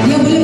Dia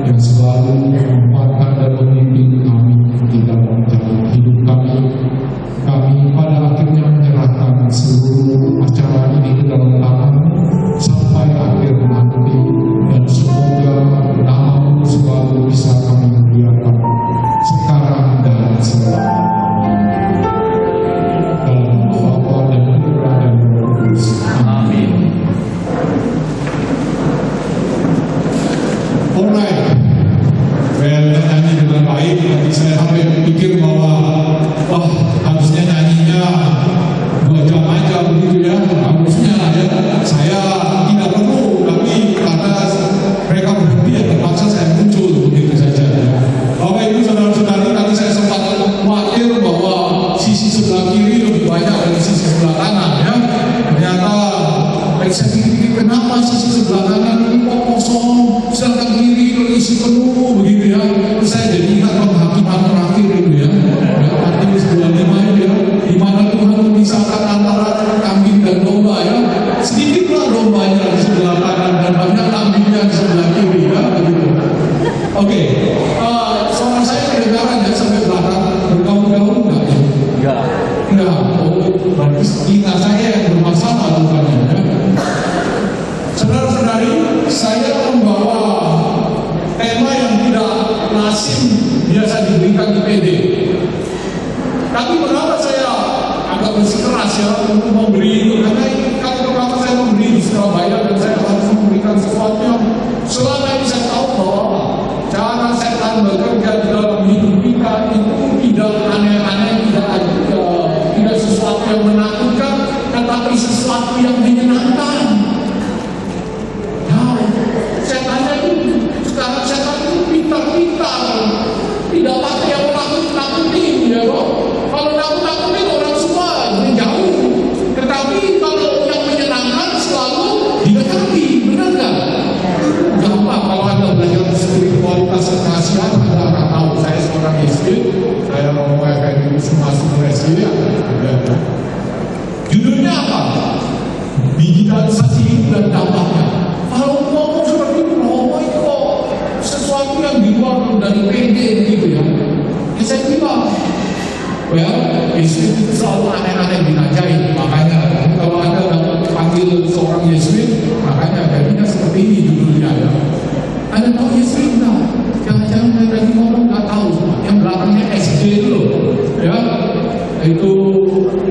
yang selalu menguatkan dan memimpin kami di dalam jalan hidup kami. Kami pada akhirnya menyerahkan seluruh acara ini ke dalam tangan-Mu sampai akhir nanti, dan semoga nama-Mu selalu bisa kami muliakan sekarang dan selamanya. Dalam nama Bapa dan Putra dan Roh Kudus. Amin. Alright, well, nyanyi dengan baik. Tadi saya sampai pikir bahwa harusnya nyanyinya 2 jam aja begitu ya, harusnya ya. Saya tidak perlu, tapi karena mereka berhenti ya terpaksa saya muncul begitu saja. Bapak Ibu saudara-saudari, tadi saya sempat khawatir bahwa sisi sebelah kiri lebih banyak dari sisi sebelah kanan ya. Ternyata saya pikir kenapa sisi sebelah kanan ini kok kosong, sedangkan kiri isi penuh begitu ya. Terus saya jadi ingat penghakiman terakhir itu ya, Matius 25 ya, di mana Tuhan memisahkan antara kambing dan domba ya. Sedikitlah dombanya di sebelah kanan dan banyak kambingnya di sebelah kiri ya, begitu. Oke, suara saya kedengaran ya sampai belakang, bergaul-gaul enggak ya? Enggak. Oh, berarti telinga saya yang bermasalah bukannya ya. Saudara-saudari, saya membawa tema yang tidak lazim biasa diberikan di PD. Tapi mengapa saya agak bersikeras ya untuk memberi itu? Karena kalau kenapa saya memberi di Surabaya dan saya harus memberikan sesuatu yang selama ini saya tahu bahwa cara setan bekerja di dalam hidup kita itu tidak aneh-aneh, tidak sesuatu yang menakutkan, tetapi sesuatu yang menyenangkan. Sekarang setan itu pintar-pintar, tidak pakai yang nakut-nakutin ya kok. Kalau nakut-nakutin orang semua menjauh, tetapi kalau yang menyenangkan selalu didekati, benar nggak? Gampang kalau Anda belajar spiritualitas kekasihan, Anda akan tahu. Saya seorang Yesus, saya mau kayak masuk SD ya. Judulnya apa? Digitalisasi hidup dan dampaknya. Kalau ngomong seperti itu, itu kok sesuatu yang di luar dari PD gitu ya. Saya bilang, Yesus itu selalu aneh-aneh binajai. Makanya kalau Anda panggil seorang Yesus, makanya jadinya seperti ini judulnya ya. Anda tahu Yesus enggak? Jangan-jangan saya lagi ngomong nggak tahu. Yang belakangnya SD itu loh, ya. Itu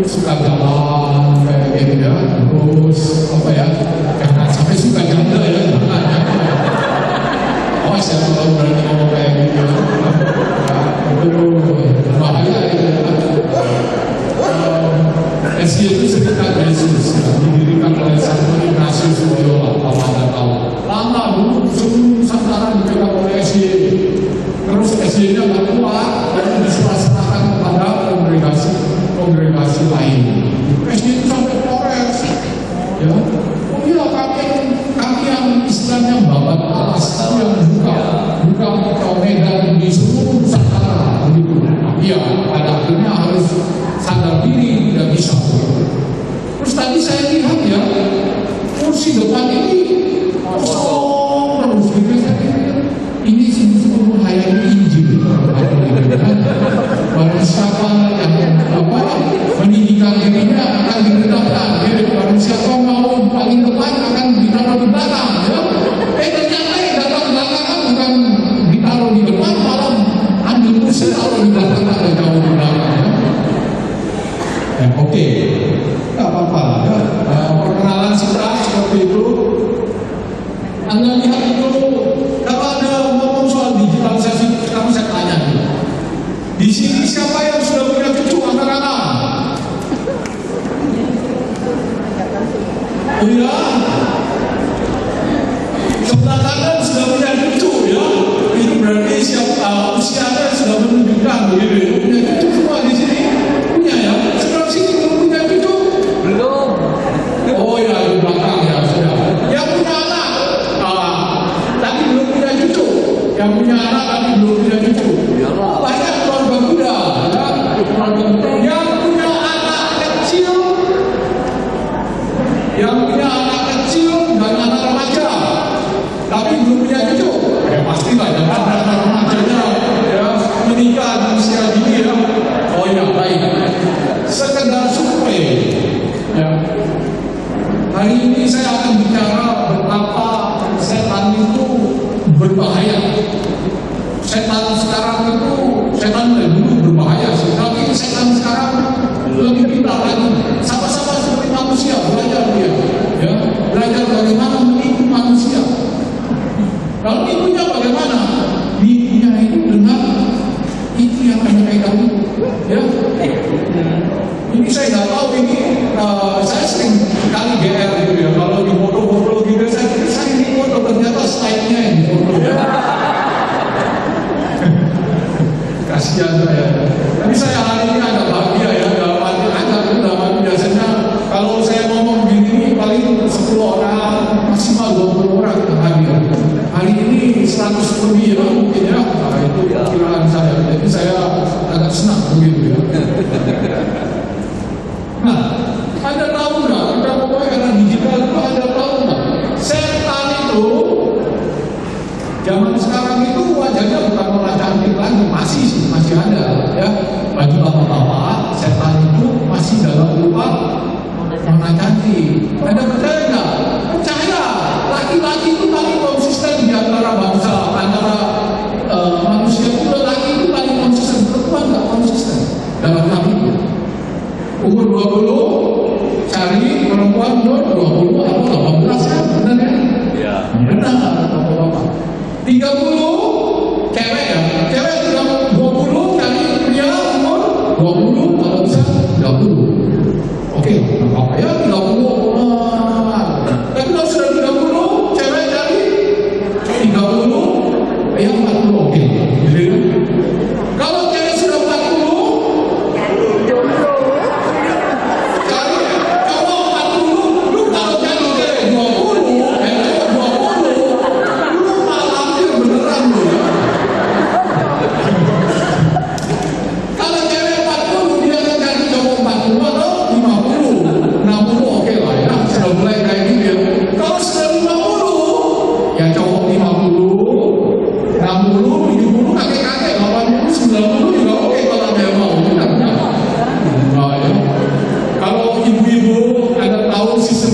suka jalan kayak gitu ya. Terus apa ya? Jangan sampai suka janda ya. Saya tahu berarti ngomong kayak gitu. Itu bahaya ya. SD itu sekitar Yesus didirikan oleh Santo Ignatius Loyola, kalau Anda tahu. Lama dulu sebelum Nusantara dipegang oleh SD. Terus SD-nya nggak kuat dan diserahkan kepada kongregasi lain. SD itu sampai Polres. Ya. Oh iya, kami yang istilahnya babat alas yang buka medan di seluruh Nusantara begitu. Iya, pada akhirnya harus sadar diri, tidak bisa. Terus tadi saya lihat ya, kursi depan ini kosong terus gitu. Saya pikir ini sungguh menghayati Injil. Barang siapa yang meninggikan dirinya akan direndahkan. Barang siapa mau paling depan akan ditaruh di belakang. Ya. Ternyata yang datang belakangan bukan ditaruh di depan, malah ambil kursi taruh di belakang atau jauh di belakang. Ya. Oke, nggak apa-apa. Ya. Perkenalan singkat seperti itu. Anda lihat itu, kalau Anda ngomong soal digitalisasi, sekarang saya tanya nih. Di sini siapa yang sudah punya cucu anak-anak? Oh iya, sebelah kanan sudah punya cucu ya. Itu berarti usianya sudah menunjukkan begitu. Punya cucu semua di sini punya ya. Sebelah sini belum punya cucu? Belum. Oh ya, di belakang ya sudah. Yang punya anak, tapi belum punya cucu. Yang punya anak tapi belum punya cucu. Banyak keluarga muda ya. Yang punya anak kecil, dan anak remaja, tapi belum punya cucu. Pastilah ya. setan sekarang itu, setan dari dulu berbahaya sih, tapi setan sekarang lebih pintar lagi. Sama-sama seperti manusia, belajar dia, ya, belajar bagaimana menipu manusia. Kalau nipunya bagaimana? Nipunya itu dengan itu yang hanya kayak kamu, ya. Ini saya nggak tahu ini, saya sering kali GR gitu ya. Kalau di foto-foto gitu, saya ini foto ternyata slide-nya yang foto ya. Kasihan saya. Tapi saya hari ini agak bahagia ya, dalam arti biasanya kalau saya ngomong begini paling 10 orang, maksimal 20 orang yang hadir. Hari ini 100 lebih ya mungkin ya. Nah, itu perkiraan saya. Jadi saya agak senang begitu ya. Nah, Anda tahu nggak? Kita ngomong era digital itu Anda tahu nggak? Setan itu zaman sekarang itu wajahnya bukan orang cantik lagi, masih ada ya. Bagi bapak-bapak, setan itu masih dalam rupa warna cantik. Anda percaya nggak? Percaya. Laki-laki itu paling konsisten di antara bangsa, antara manusia itu. Laki itu paling konsisten, perempuan nggak konsisten dalam hal itu. Umur 20 cari perempuan 20 atau 18 ya, benar ya? Iya. Benar bapak-bapak. 30 cewek ya, cewek 20 cari pria umur 20 kalau bisa 30. Oke, apa ya 30. Tapi kalau sudah 30 cewek cari 30 ya 40 oke. Jadi kalau cewek sudah 40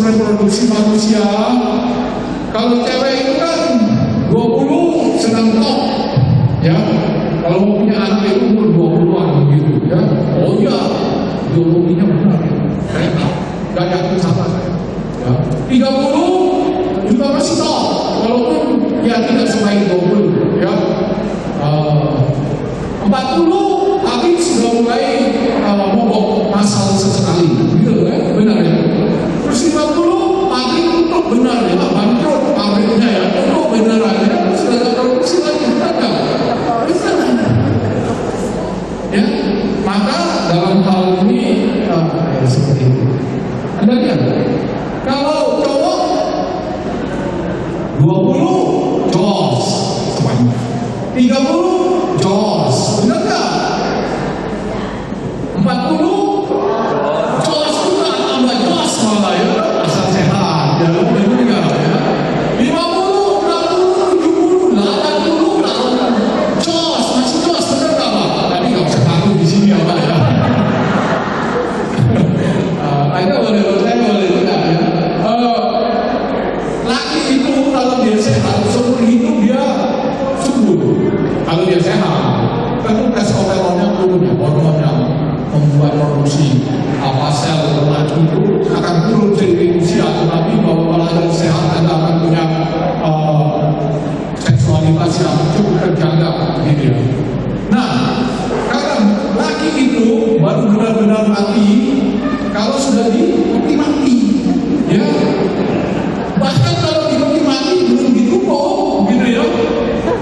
reproduksi manusia. Kalau cewek itu kan 20 sedang top ya. Kalau mau punya anak itu umur 20-an begitu ya. Oh iya, biologinya benar ya. Saya nggak yakin sama saya ya. 30 juga masih top, walaupun ya tidak sebaik 20 ya. 40 tapi sudah mulai mogok masal sesekali gitu ya, benar ya. Terus 50 pabrik tutup benar ya, bangkrut pabriknya ya, tutup beneran ya, sudah tidak produksi lagi, benar nggak? Benar. Ya, maka dalam hal ini seperti itu. Anda lihat, kalau cowok 20 jos, 30 jos, benar nggak? 40 jos juga tambah jos malah ya, asal sehat ya, benar nggak ya? 50, 60, 70, 80 kalau jos, masih jos, benar nggak Pak? Tapi nggak usah takut di sini ya Pak ya. Anda boleh tidak ya? Laki itu kalau dia sehat, seumur hidup dia subur. Kalau dia sehat, tentu testosteronnya turun ya, hormonnya membuat produksi sel laki itu akan turun seiring usia. Tetapi kalau ada sehat, Anda akan punya seksualitas yang cukup terjaga, gitu ya. Nah, karena laki itu baru benar-benar mati kalau sudah mati, ya. Bahkan kalau mati belum ditumpuk, gitu ya,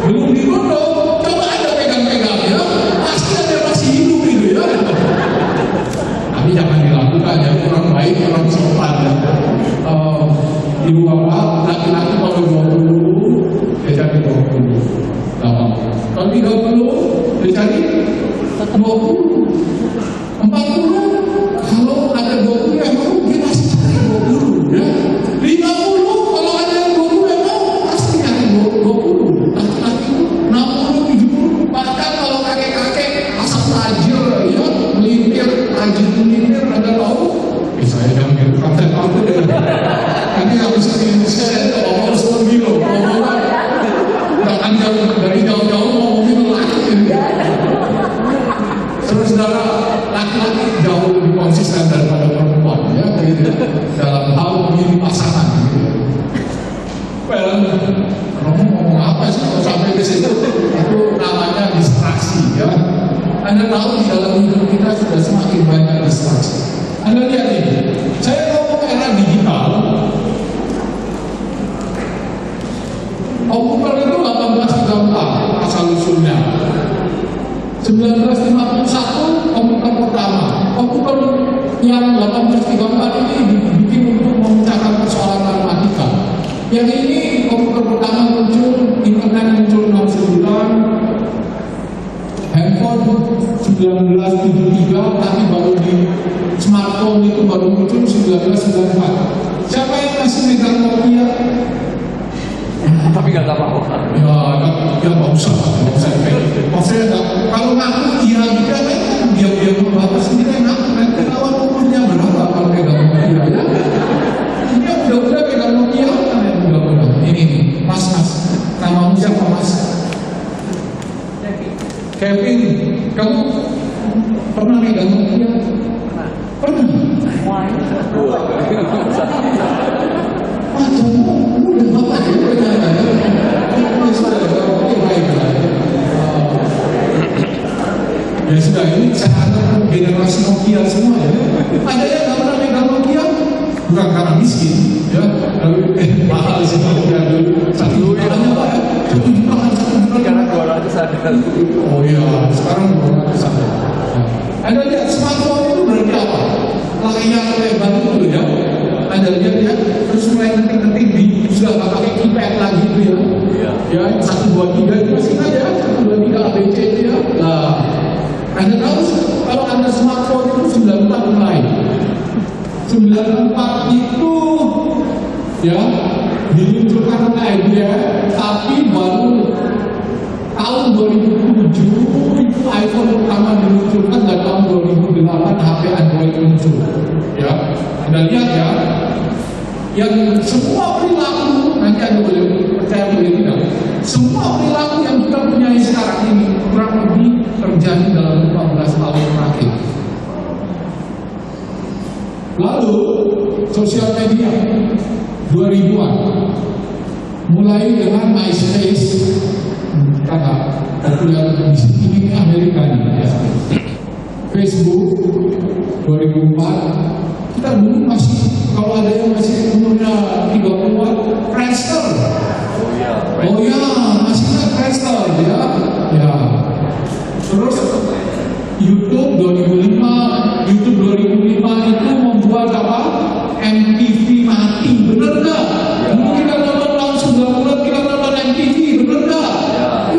belum ditumpuk, coba Anda pegang-pegang ya, pasti Anda masih hidup, gitu ya. Tapi jangan dilakukan ya, kurang baik, kurang sopan ya. Ibu bapak, laki-laki kalau 20, dia cari 20, kalau 30, dia cari 20, 40. Kalau ada 20 yang mau, dia masih cari 20 ya. 50, kalau ada yang 20 yang mau, pasti cari 20. Laki-laki 60, 70, bahkan kalau kakek-kakek asal tajir ya, melintir, tajir melintir, Anda tahu? Saya jangan gitu, saya tahu deh. Nanti habis ini saya ngomong 10 kilo, ngomong Anda dari jauh-jauh ngomongin Anda tahu di dalam hidup kita sudah semakin banyak distraksi. Anda lihat ini, saya ngomong era digital. Komputer itu 1834 asal usulnya. 1951 komputer pertama. Komputer yang 1834 ini dibikin untuk memecahkan persoalan matematika. Yang ini komputer pertama muncul, internet muncul 69, handphone 1973, tapi baru di smartphone itu baru muncul 1994. Siapa yang masih megang Nokia? Tapi nggak apa-apa. Ya nggak usah. Maksudnya kalau ngaku iya gitu kan dia bapak sendiri ngaku nanti lawan umurnya berapa kalau pegang Nokia ya? Dia udah pegang Nokia udah. Ini mas namamu siapa mas? Kevin, kamu pernah pegang Nokia? Pernah. Udah bapak ya sudah, ini saya anggap generasi Nokia semua ya. Ada yang nggak pernah pegang Nokia? Bukan karena miskin ya, tapi mahal sih Nokia dulu. Satu jutaan apa ya? Satu jutaan. Sekarang 200 ada. Oh iya, sekarang 200 ada. Anda lihat smartphone itu berarti apa? Layar lebar itu ya. Anda lihat ya, terus mulai ketik-ketik di sudah nggak pakai keypad lagi itu ya. Ya 1, 2, 3 itu masih ada 1, 2, 3 ABC itu ya. Nah, Anda tahu kalau Anda smartphone itu 94 mulai. 94 itu ya diluncurkan oleh IBM, tapi baru tahun 2007 itu iPhone pertama diluncurkan dan tahun 2008 HP Android muncul. Ya, Anda lihat ya, yang semua perilaku nanti Anda boleh percaya boleh tidak. Semua perilaku yang kita punya sekarang ini kurang lebih terjadi dalam 15 tahun terakhir. Lalu sosial media 2000-an mulai dengan MySpace, kakak populer di sini ini Amerika nih ya. Facebook 2004, kita dulu masih kalau ada yang masih umurnya 30-an, Friendster. Oh ya, masih ada Friendster ya. Ya. Terus YouTube 2005 itu membuat apa? MTV mati, bener nggak? Dulu kita nonton tahun 90 kita nonton MTV, bener nggak?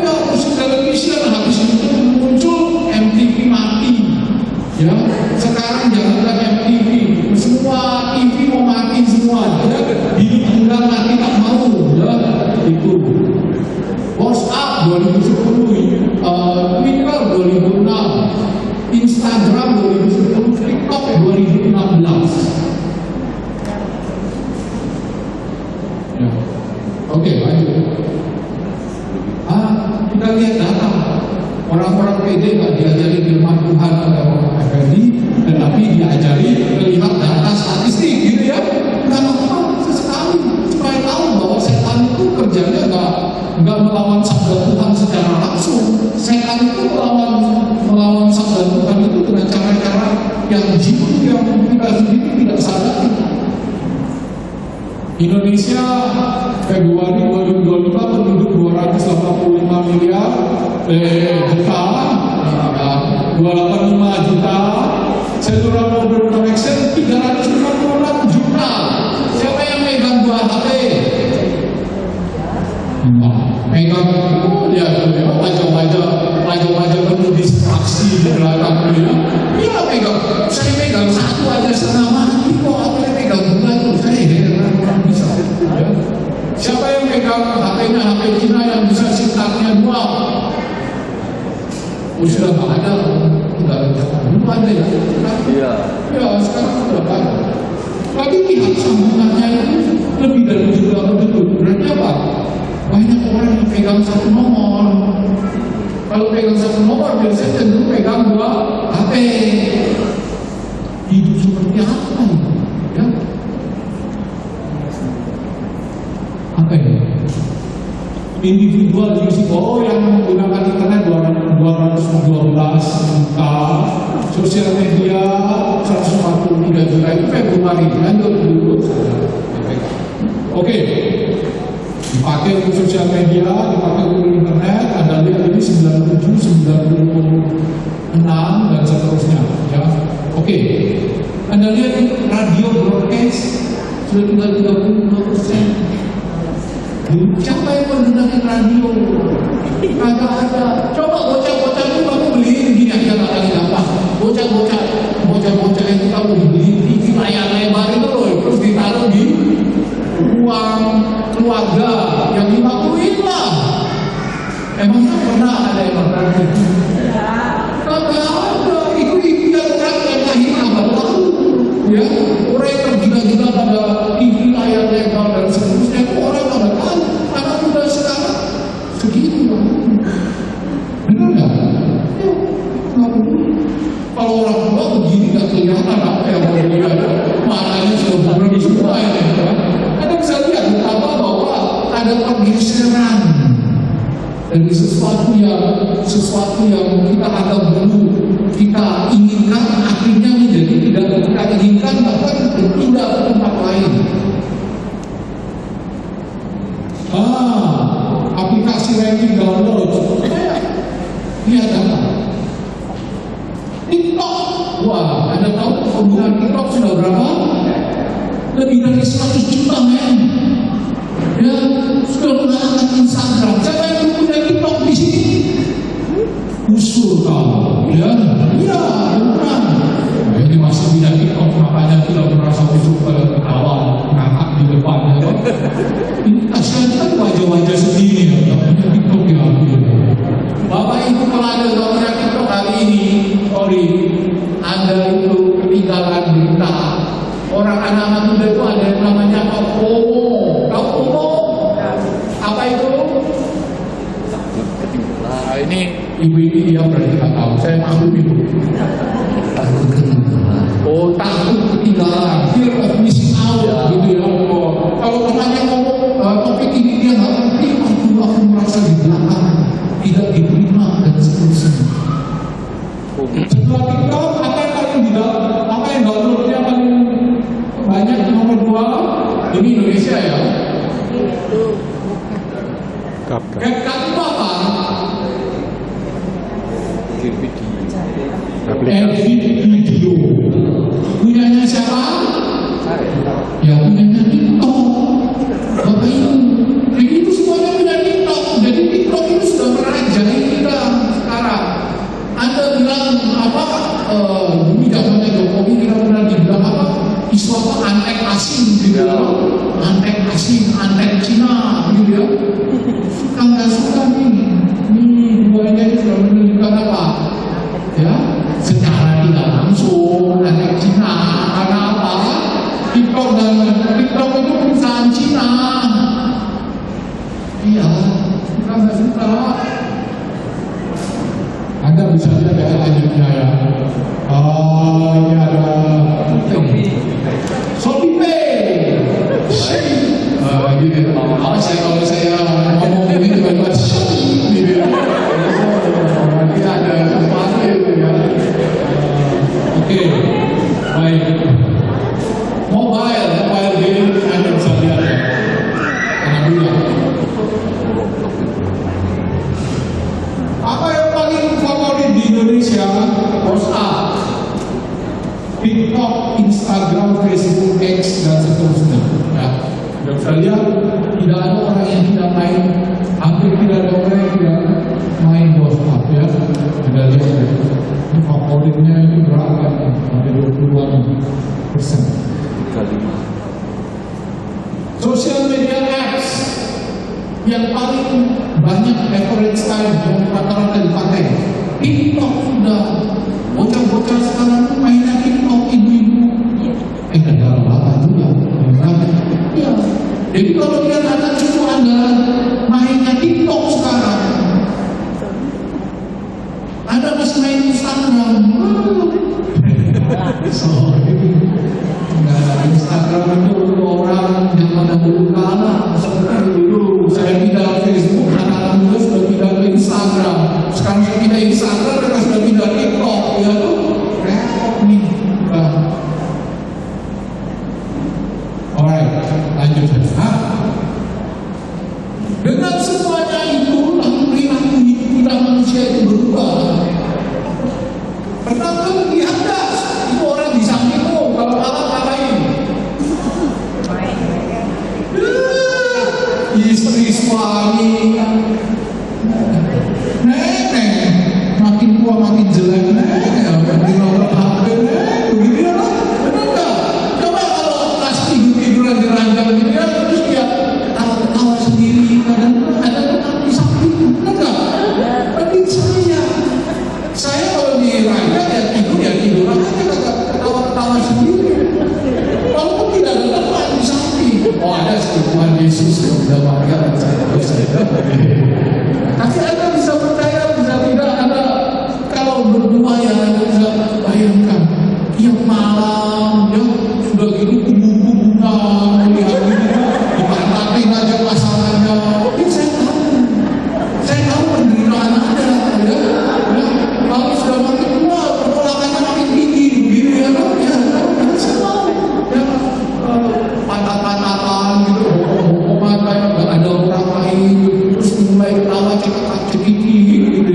Ya, terus televisi habis itu muncul MTV mati. Ya, sekarang janganlah MTV, semua TV mau mati semua. Ya, hidup mati tak mau, ya itu. WhatsApp 2010, Twitter 2006, Instagram 2010, TikTok 2016. Ya. Oke, lanjut. Kita lihat data. Orang-orang PD nggak diajari firman Tuhan oleh orang Effendi, tetapi diajari melihat data statistik, gitu ya. Nggak apa-apa sesekali supaya tahu bahwa setan itu kerjanya nggak melawan sabda Tuhan secara langsung. Setan itu melawan sabda Tuhan itu dengan cara-cara yang jitu yang kita sendiri tidak sadari. Indonesia Februari 2025 penduduk 285 miliar juta, 285 juta, cellular mobile connection 356 juta. Siapa yang megang 2 HP? Megang ya, wajah-wajah penuh distraksi di belakang dia. Iya megang, saya megang 1 aja setengah mati kok, aku yang megang 2 tuh saya heran orang bisa. Ya. Siapa yang megang HP-nya HP Cina yang bisa sitarnya 2? Oh, sudah nggak ada, belum ada ya? Iya. Ya sekarang sudah ada. Tapi pihak sambungannya itu lebih dari 7 penduduk. Berarti apa? Banyak orang yang pegang 1 nomor. Kalau pegang 1 nomor biasanya cenderung pegang 2 HP. Hidup seperti apa ini? Ya? Apa ini? Individual using yang menggunakan internet 212 lagi, lanjut dulu. Oke, dipakai untuk sosial media, dipakai untuk internet. Anda lihat ini 97, 96 dan seterusnya. Ya, oke. Anda lihat ini radio broadcast sudah tinggal 32%. Siapa yang menggunakan radio? Kagak ada. Coba bocah-bocah itu kamu beliin gini aja nggak kali gampang. Bocah-bocah itu kamu beliin TV layar lebar itu loh, terus ditaruh di ruang keluarga yang dimakuin lah. Emangnya pernah ada yang berani? Kagak ada. Itu impian orang yang lahir abad lalu. Ya, orang yang tergila-gila pada TV layar lebar dan seterusnya itu orang pada kan anak muda sekarang segitu bang. Benar nggak? Ya, kalau orang tua begini nggak kelihatan apa yang mau dilihat, matanya sudah berani semua ini. Anda bisa lihat betapa bahwa ada pergeseran dari sesuatu yang kita anggap dulu kita inginkan akhirnya menjadi tidak kita inginkan, bahkan berpindah ke tempat lain. Aplikasi ranking download, lihat apa? TikTok, wah, Anda tahu penggunaan TikTok sudah berapa? Lebih dari 100 juta men. Ya, sudah mengalahkan Instagram. Siapa yang punya TikTok di sini? Usul kau, ya, iya, benar. Ini masih punya TikTok, makanya tidak merasa usul pada ketawa ngakak di depannya. Ini kasihan kan wajah-wajah sendiri ya, tak punya TikTok ya. Bapak Ibu kalau ada nggak punya TikTok hari ini, sorry, Anda itu ketinggalan berita. Orang anak-anak muda itu ada yang namanya FOMO. Tahu FOMO? Apa itu? Nah, ini ibu ini dia berarti nggak tahu. Saya maklum itu. Takut ketinggalan. Oh, takut ketinggalan. Fear of missing out, gitu ya. Oh, kalau temannya ngomong topik ini dia nggak ngerti, aku merasa di belakang, tidak diterima dan seterusnya. Setelah TikTok, apa yang downloadnya paling banyak? Nomor 2 ini Indonesia ya. CapCut itu apa? Video. Punyanya siapa? Ya punyanya TikTok. Bapak Ibu, jadi itu semuanya punya TikTok. Jadi TikTok itu sudah merajai kita sekarang. Anda bilang apa? Dulu zamannya Jokowi kita pernah dibilang apa? Isu apa? Antek asing gitu ya. Antek asing, antek Cina gitu ya. Suka nggak suka nih? Duanya itu sudah menunjukkan apa? Ya, secara tidak langsung antek Cina. Karena apa? TikTok itu perusahaan Cina. Iya, suka nggak suka? Anda bisa lihat ya lanjutnya ya. Ini ada Shopee Pay. Gini, kalau saya ngomong ini tiba-tiba Shopee. Berarti ada sesuatu itu ya. Oke, baik. Mobile game Anda bisa lihat ya. Alhamdulillah. Apa yang paling favorit di Indonesia? WhatsApp, TikTok, Instagram, Facebook, X, dan seterusnya. Ya, yang saya lihat tidak ada orang yang tidak main, hampir tidak ada orang yang tidak main WhatsApp ya. Kita lihat ya. Ini favoritnya itu berapa? Ada 20%. Social media apps yang paling banyak average time yang rata-rata dipakai TikTok. Sudah bocah-bocah sekarang tuh mainnya TikTok, ibu-ibu ada bapak juga ya. Jadi kalau lihat anak cucu Anda mainnya TikTok sekarang, Anda masih main Instagram. Instagram itu untuk orang yang pada dulu kala seperti dulu. Saya pindah Facebook, anak-anak muda sudah pindah ke Instagram. Sekarang saya pindah Instagram, mereka sudah pindah TikTok. Ya tuh repot nih.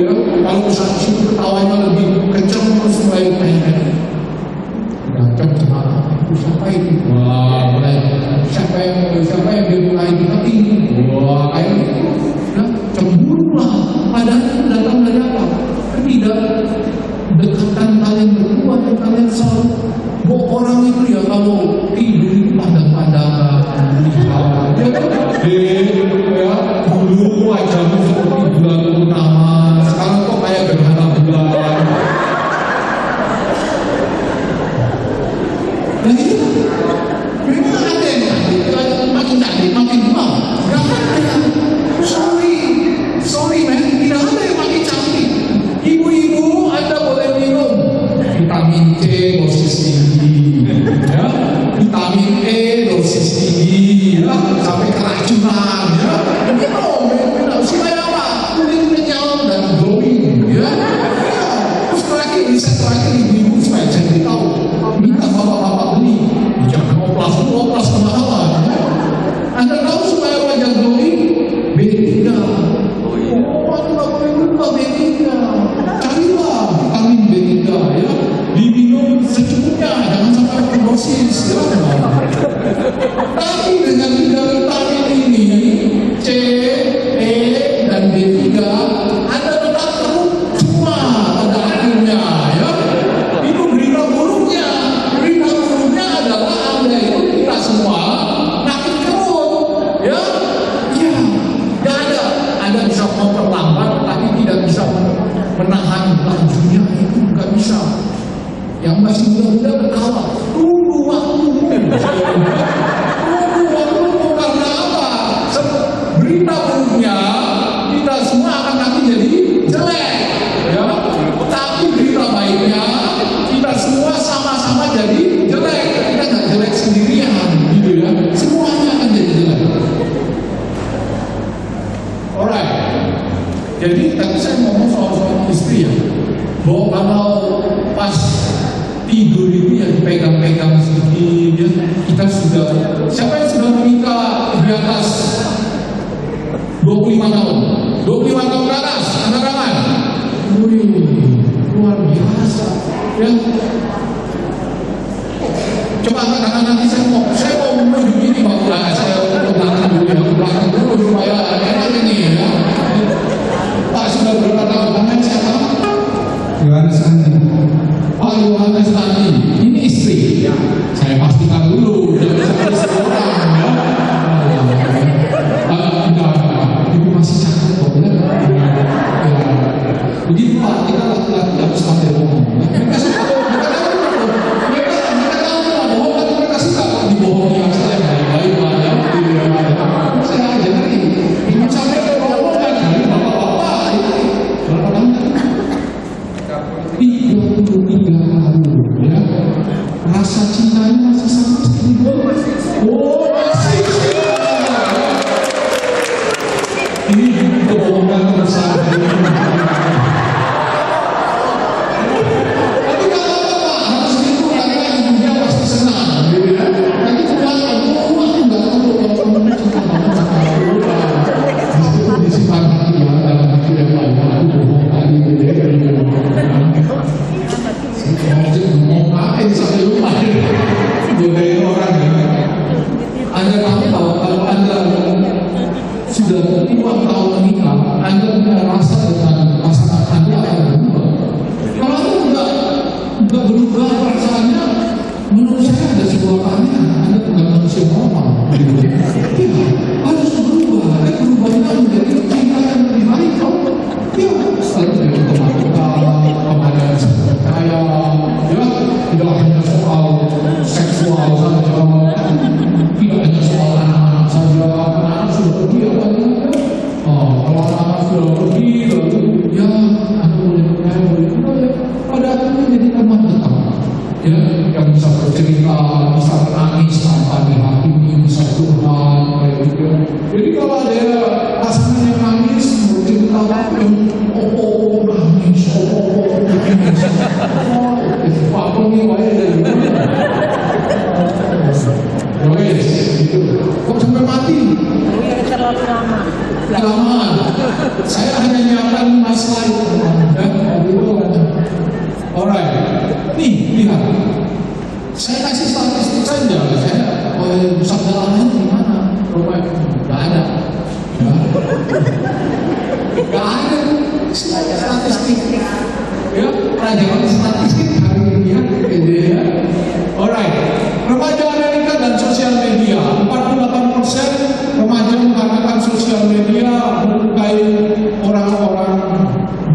ya. Kalau Ustaz Syukur ketawanya lebih kencang terus mulai main. Datang sama siapa itu? Wah, mulai siapa yang dimulai tapi wah kayak ya, cemburu lah. Padahal itu datang dari apa? Ketidakdekatan kalian berdua dan kalian selalu bahwa orang itu ya kalau tidur itu pandang-pandangan lihat ya kan? Ya dulu wajahmu seperti bulan purnama, sekarang kok kayak gerhana bulan. Nah itu memang ada yang cantik, makin cantik, makin tua. Gak ada. Sorry man, tidak ada yang makin cantik. Ibu-ibu, Anda boleh minum vitamin C dosis tinggi, ya, vitamin E dosis tinggi, ya, sampai keracunan, ya. Minum supaya apa? Kulit kenyal dan glowing, ya. Terus terakhir riset terakhir ibu-ibu supaya jadi tahu. Minta bapak-bapak beli, jangan oplas kemahalan. Anda tahu supaya wajah glowing? B3. Oh, Anda nggak boleh lupa B3. Carilah vitamin B3 ya, diminum secukupnya, jangan sampai overdosis ya. Tapi dengan 3 vitamin ini, C, E, dan B3, Anda tetap terus semua pada akhirnya ya. Itu berita buruknya. Berita buruknya adalah Anda itu kita semua makin kerut ya. Ya, nggak ada. Anda bisa memperlambat tapi tidak bisa menahan lajunya, itu nggak bisa. Yang masih muda-muda berkawal, tunggu waktumu. Tunggu waktumu karena apa? Berita buruknya kita semua akan nanti jadi jelek ya. Tapi berita baiknya kita semua sama-sama jadi jelek. Kita nggak jelek sendirian gitu ya. Semuanya akan jadi jelek. Alright. Jadi tadi saya ngomong soal istri ya, bahwa kalau pas tidur itu ya dipegang-pegang sedikit ya, kita sudah, siapa yang sudah menikah di atas 25 tahun? 25 tahun ke atas, angkat tangan. Wih, luar biasa ya. Coba angkat tangan, nanti saya mau menuju ini Bapak. Saya ke belakang dulu ya, ke belakang dulu supaya enak ini ya. Pak sudah berapa tahun? Namanya siapa? Yohanes Andi. Pak Yohanes Andi, ini istri ya. Saya pastikan dulu, jangan sampai istri orang ya. Enggak, ibu masih cakep kok ya. Begitu Pak, kita laki-laki harus pandai bohong. Mereka suka bohong, mereka tahu bohong, tapi mereka suka dibohongi. Saya baik-baik Pak ya. Saya aja nanti, ibu sampai ke bohong kan, bapak-bapak itu berapa tahun? 33 tahun ya. Rasa cintanya masih sama seperti dulu. Oh masih. Ini kebohongan terbesar. Saya kasih statistik saja, pusat dalamnya di mana? Nggak ada. Ya. Nggak ada statistik. Ya, pelajaran statistik hari ini ya. Alright, remaja Amerika dan sosial media. 48% remaja mengatakan sosial media melukai orang-orang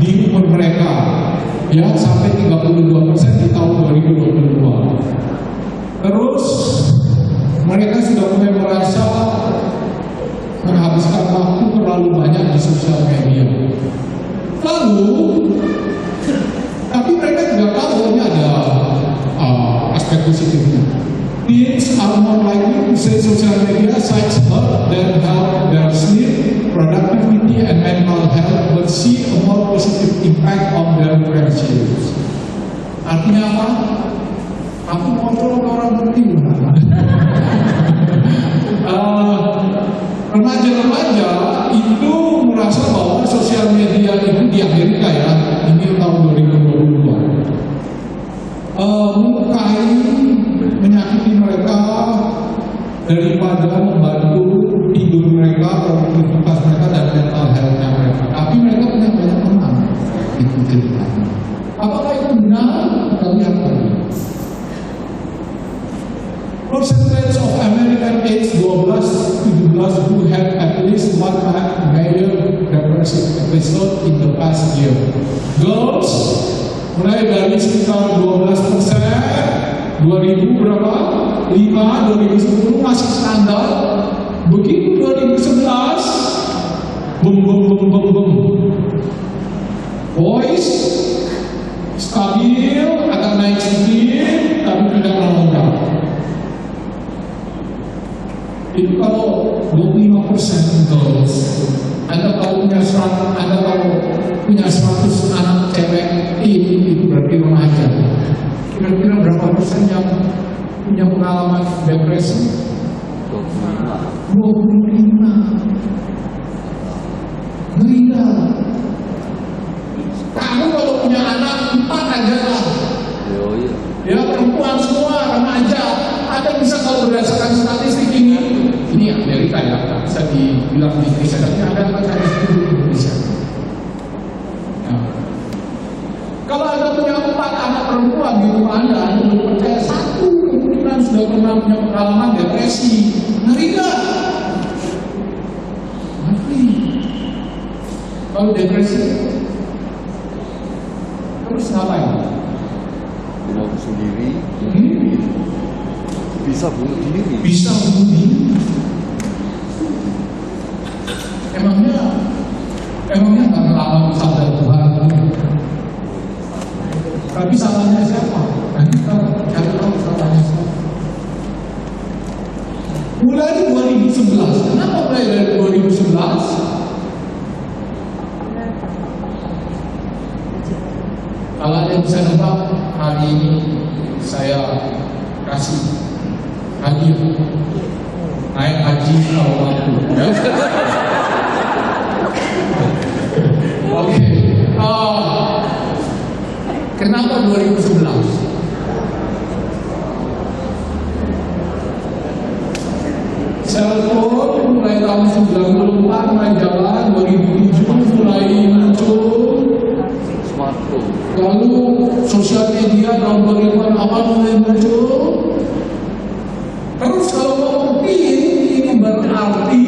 di umur mereka. Ya, sampai 32% di tahun 2022. Terus mereka sudah mulai merasa menghabiskan waktu terlalu banyak di sosial media. Lalu, tapi mereka juga tahu ini ada aspek positifnya. Teens are more likely to say social media sites help them help their sleep, productivity, and mental health, but see a more positive impact on their friendships. Artinya apa? Aku kontrol ke orang penting. Remaja-remaja itu merasa bahwa sosial media itu di Amerika ya, ini tahun 2022, melukai, menyakiti mereka daripada membantu tidur mereka, produktivitas mereka, dan mental health-nya mereka. Tapi mereka punya banyak teman. Itu ceritanya. Apakah itu benar? Kita lihat lagi. Percentage of American age 12-17 who had at least one major depressive episode in the past year. Girls mulai dari sekitar 12%, 2000 berapa? 5, 2010 masih standar. Begitu 2011, bum. Boys stabil, agak naik sedikit, tapi tidak melonjak. Itu kalau 25% girls, Anda kalau punya 100 anak cewek, itu berarti remaja. Kira-kira berapa persen yang punya pengalaman depresi? 25. Gila. Kamu kalau punya anak 4 aja lah. Ya, perempuan semua, remaja. Ada bisa kalau berdasarkan statistik ini Amerika ya, bisa dibilang di Indonesia, tapi ada statistik di Indonesia. Ya. Kalau Anda punya 4 anak perempuan di rumah Anda percaya 1 kemungkinan sudah pernah punya pengalaman depresi. Ngeri nggak? Ngeri. Kalau depresi, terus ngapain? Bunuh sendiri, bisa bunuh diri. Bisa bunuh diri. Emangnya nggak melawan sabda Tuhan? Tapi salahnya siapa? Nah, kita cari tahu salahnya siapa. Mulai 2011. Kenapa mulai dari 2011? Kalau ada yang bisa nebak, hari ini saya kasih hadiah naik haji tahun lalu. Ya? Oke. Kenapa 2011? Cellphone mulai tahun 94 mulai jalan, 2007 mulai muncul. Smartphone. Lalu sosial media tahun 2000 awal mulai muncul. Terus kalau ngomong ini berarti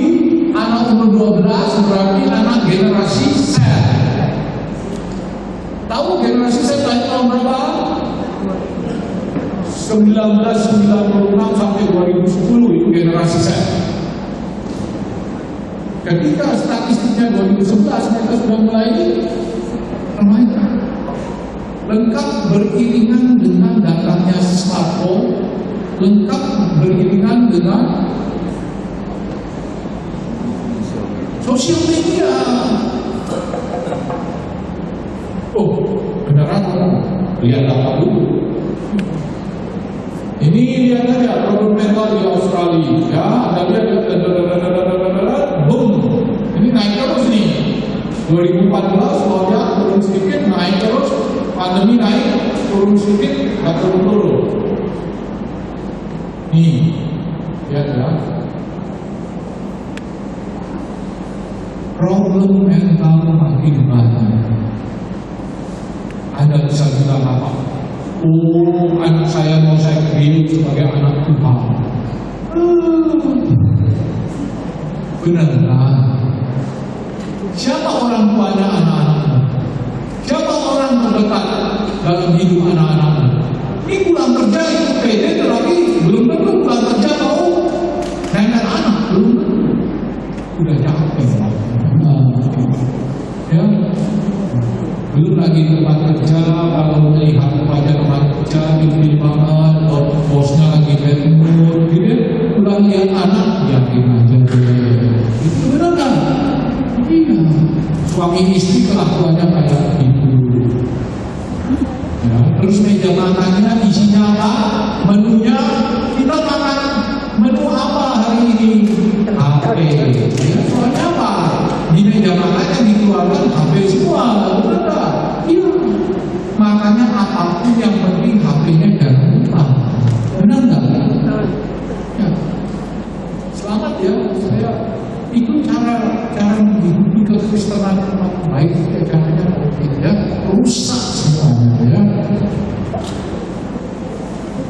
anak umur 12 berarti anak generasi Z. Tahu generasi Z tahun berapa? 1996 sampai 2010 itu generasi Z. Ketika statistiknya 2011 mereka sudah mulai remaja. Lengkap beriringan dengan datangnya smartphone, lengkap beriringan dengan sosial media. Oh, beneran kan? Lihat apa dulu? Ini lihat aja problem mental di Australia. Ya, Anda lihat, boom, ini naik terus nih. 2014 lonjak turun sedikit, naik terus. Pandemi naik, turun sedikit, nggak turun-turun. Nih, lihat ya. Problem mental makin banyak. Anda bisa bilang apa? Oh, anak saya mau saya kirim sebagai anak Tuhan. Benar. Siapa orang tuanya anak-anaknya? Siapa orang terdekat dalam hidup anak-anaknya? Ini pulang kerja itu pede, tetapi belum tentu pulang kerja mau nenek anak, belum tentu. Udah capek. Ya, belum lagi tempat kerja, kalau melihat kepada tempat kerja gini banget, bosnya lagi bad mood, gitu. Pulang lihat anak, yakin aja deh. Itu benar kan? Iya. Suami istri kelakuannya kayak gitu. Ya, terus meja makannya isinya apa? Menunya kita makan menu apa hari ini? HP. Ya, soalnya apa? Di meja makannya dikeluarkan HP semua, benar tak? Iya. Makanya apapun yang penting HP-nya jangan lupa. Benar nggak? Ya. Selamat ya, saya itu cara menghidupi kekristenan yang baik, caranya begitu ya, rusak semuanya ya.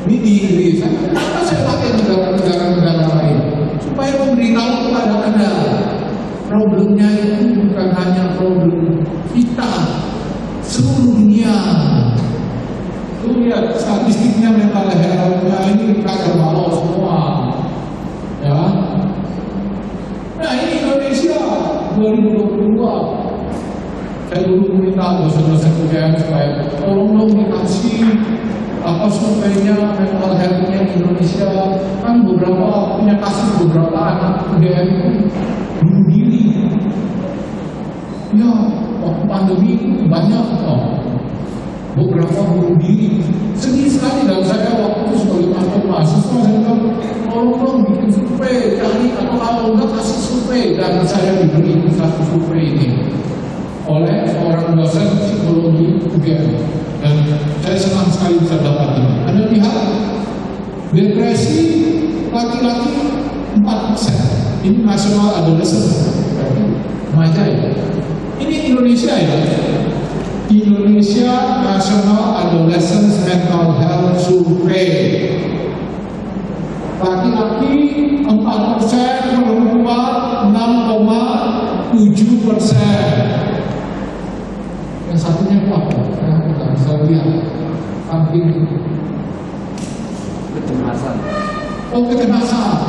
Ini di Indonesia, kenapa saya pakai negara-negara lain? Supaya memberitahu kepada Anda, problemnya itu bukan hanya problem kita, seluruh dunia. Tuh lihat statistiknya mental health-nya ini kagak bawa semua, ya. Nah ini Indonesia 2022. Saya dulu minta dosen-dosen UGM supaya tolong dong dikasih apa surveinya mental health-nya Indonesia. Kan beberapa punya kasus beberapa anak UGM itu bunuh diri. Ya waktu pandemi itu banyak beberapa bunuh diri. Sedih sekali, dan saya waktu itu sebagai mahasiswa saya bilang tolong dong bikin survei, cari atau kalau enggak kasih survei, dan saya diberi satu survei ini oleh seorang dosen psikologi UGM, dan saya senang sekali bisa dapat ini. Anda lihat depresi laki-laki 4%, ini nasional adolescent, remaja ya. Ini Indonesia ya. Indonesia National Adolescent Mental Health Survey. Laki-laki 4%, perempuan 6,7%. Yang satunya apa? Kita bisa lihat samping Kecemasan. Oh, kecemasan,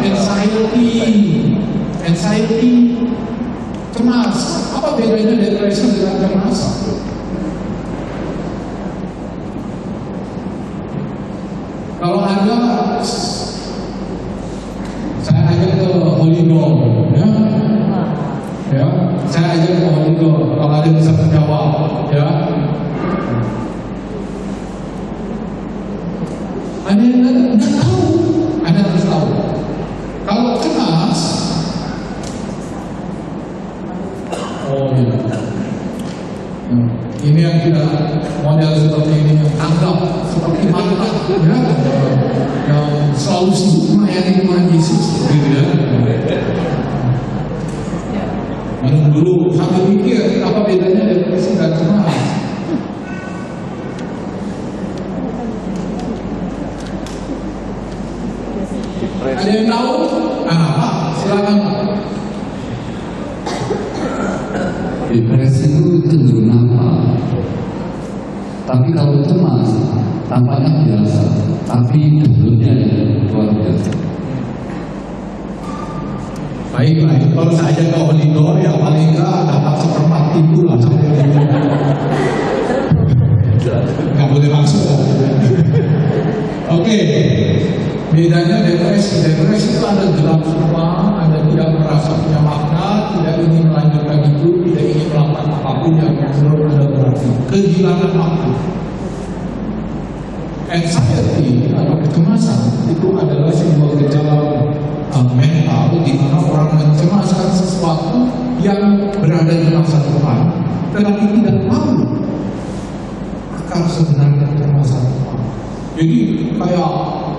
anxiety, cemas. Apa bedanya depresi dengan cemas? Kalau Anda, saya ajak ke Holy Ghost, ya, saya ajak ke Holy Ghost. Kalau ada bisa menjawab, ya. Anda nggak tahu, Anda harus tahu. Kalau cemas, oh iya. Ini yang kita model seperti ini, anggap seperti mata, ya, yang selalu sibuk melayani Tuhan Yesus, gitu ya. Minum dulu, sambil mikir apa bedanya depresi dan cemas. Ada yang tahu? Pak, silakan Pak. Depresi itu cenderung nampak, tapi kalau cemas tampaknya biasa, tapi dahulunya luar biasa. Baik, kalau saya ke Holy Ghost ya paling enggak dapat seperempat pintu lah. Nggak boleh masuk. Oke. Bedanya depresi itu Anda gelap semua, Anda tidak merasa punya makna, tidak ingin melanjutkan hidup, tidak ingin melakukan apapun yang menurut Anda berarti. Kehilangan waktu. Anxiety atau kecemasan itu adalah sebuah gejala mental di mana orang mencemaskan sesuatu yang berada di masa depan, tetapi tidak tahu akar sebenarnya kecemasan apa. Jadi kayak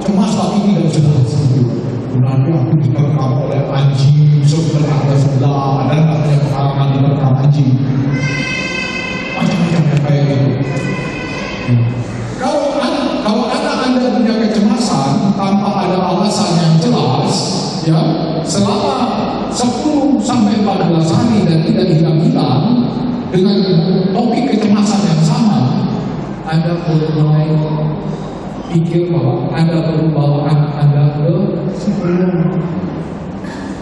cemas tapi tidak jelas gitu. Nanti aku diterkam oleh anjing sebelah, ada katanya pengalaman diterkam anjing. Macam-macamnya kayak gitu. Kalau anak Anda punya kecemasan tanpa ada alasan yang jelas, ya, selama 10 sampai 14 hari dan tidak hilang-hilang dengan topik kecemasan yang sama, Anda perlu mulai pikir bahwa Anda perlu bawa anak Anda ke psikolog,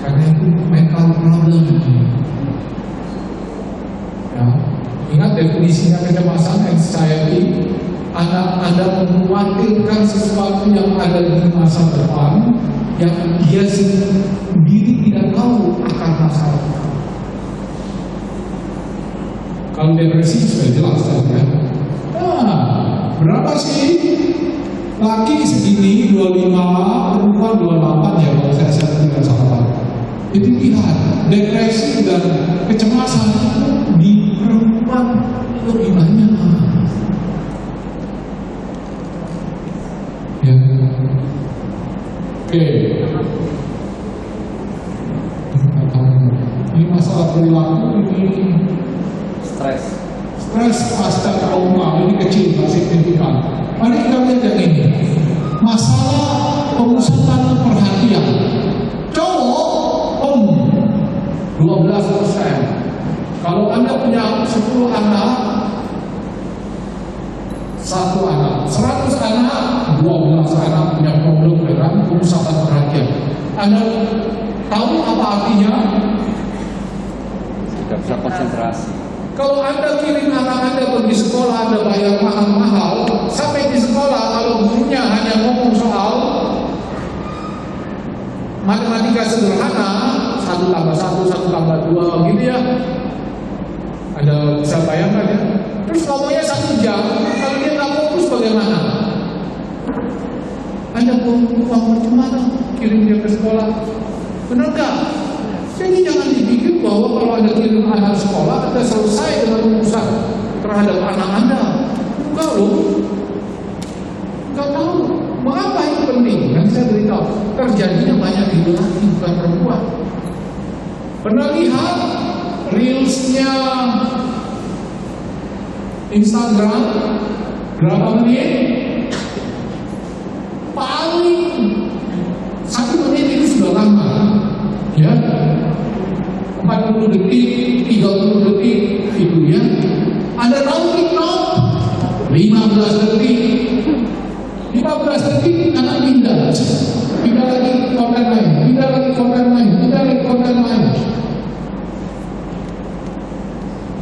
karena itu mental problem. Ya, ingat definisinya kecemasan, anxiety. Anak Anda mengkhawatirkan sesuatu yang ada di masa depan yang dia sendiri tidak tahu akan masalah. Kalau depresi sudah jelas ya. Nah, berapa sih? Laki segini 25, perempuan 28 ya kalau saya tidak salah. Jadi lihat, depresi dan kecemasan itu di perempuan lebih banyak. Ya. Oke. Ini masalah perilaku, ini Stres. pasca trauma, ini kecil, masih signifikan. Mari kita lihat yang ini. Masalah pemusatan perhatian. Cowok 12%. Kalau Anda punya 10 anak, 1 anak, 100 anak, 12 anak punya problem dengan pemusatan perhatian. Anda tahu apa artinya? Tidak bisa konsentrasi. Kalau Anda kirim anak Anda pergi sekolah, Anda bayar mahal-mahal, sampai di sekolah kalau gurunya hanya ngomong soal matematika sederhana, 1 tambah 1, 1 tambah 2, gitu ya. Anda bisa bayangkan ya. Terus ngomongnya 1 jam, kalau dia nggak fokus bagaimana? Anda uang bagaimana? Kirim dia ke sekolah, benar nggak? Jadi jangan dipikir bahwa kalau Anda kirim anak sekolah, Anda selesai dengan urusan terhadap anak Anda. Enggak loh. Enggak tahu. Mengapa itu penting? Nanti saya beritahu. Terjadinya banyak di laki, bukan perempuan. Pernah lihat reelsnya Instagram berapa menit? Paling 1 menit itu sudah lama, ya. 40 detik, 30 detik itu ya. Ada tahu TikTok 15 detik. 15 detik anak pindah lagi konten lain, pindah lagi konten lain.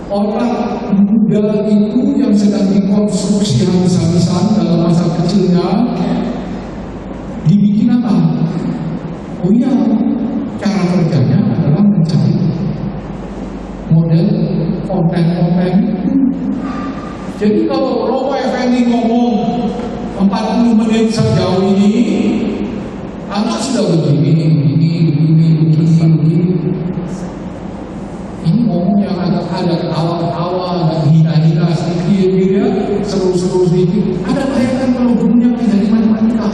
Orang muda itu yang sedang dikonstruksi habis-habisan dalam masa kecilnya dibikin apa? Oh iya, cara kerjanya adalah mencari model konten-konten. Jadi kalau Romo Effendi ngomong 40 menit sejauh ini, anak sudah begini. Ini ngomong yang ada ketawa-ketawa, ada hina-hina sedikit, gitu ya, seru-seru sedikit. Ada bayangkan kalau gurunya dari matematika.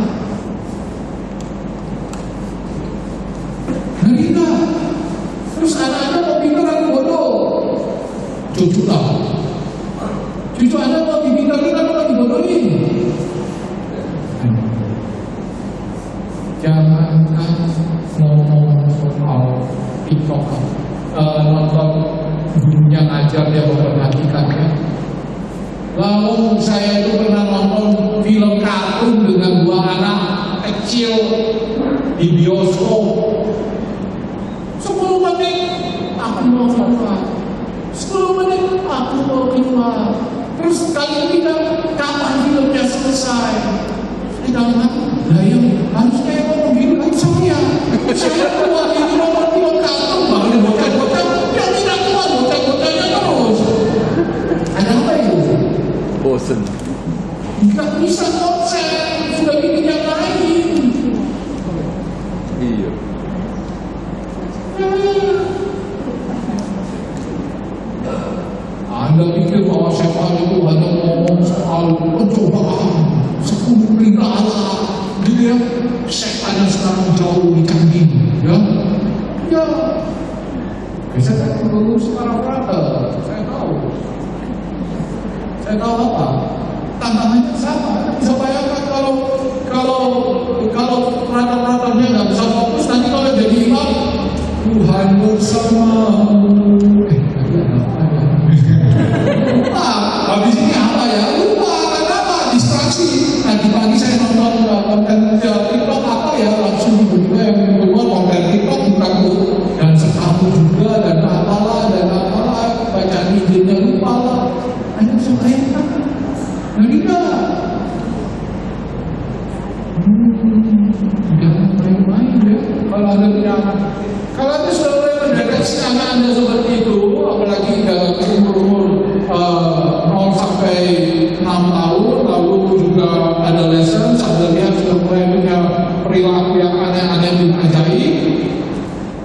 Nah, terus anak-anak mau pintar atau bodoh? Cucu lah. Cucu anak mau dipintarin atau mau dibodohin? Jangankan ngomong soal TikTok, nonton gurunya ngajar dia memperhatikan ya. Lalu saya itu pernah nonton film kartun dengan 2 anak kecil di bioskop. 10 menit aku mau keluar. 10 menit aku mau keluar. Terus kalian bilang kapan filmnya selesai? Saya bilang, lah ya harusnya yang ngomong gitu kan saya keluar ini nomor 2 kartun baru bocah-bocah yang tidak keluar, bocah-bocahnya terus. Ada apa itu? Bosen. Nggak bisa konsen, sudah bikin yang lain. Iya. Anda pikir bahwa setan itu hanya ngomong soal pencobaan 10 kali apa? Tantangannya sama. Bisa bayangkan kalau peradabannya nggak bisa fokus, nanti kalau jadi imam, Tuhan bersamamu. Lupa, habis ini apa ya? Lupa, kenapa? Distraksi. Tadi pagi saya nonton konten TikTok apa ya, langsung tiba-tiba yang keluar konten TikTok bukan dan sekamu juga dan apalah bacaan Injilnya lupa lah. Anda bisa bayangkan? Jadi enggak. Jangan main-main ya. Kalau Anda punya anak, kalau Anda sudah mulai mendeteksi anak Anda seperti itu, apalagi dalam umur 0 sampai 6 tahun, lalu juga adolescent, Anda lihat sudah mulai punya perilaku yang aneh-aneh dan ajaib,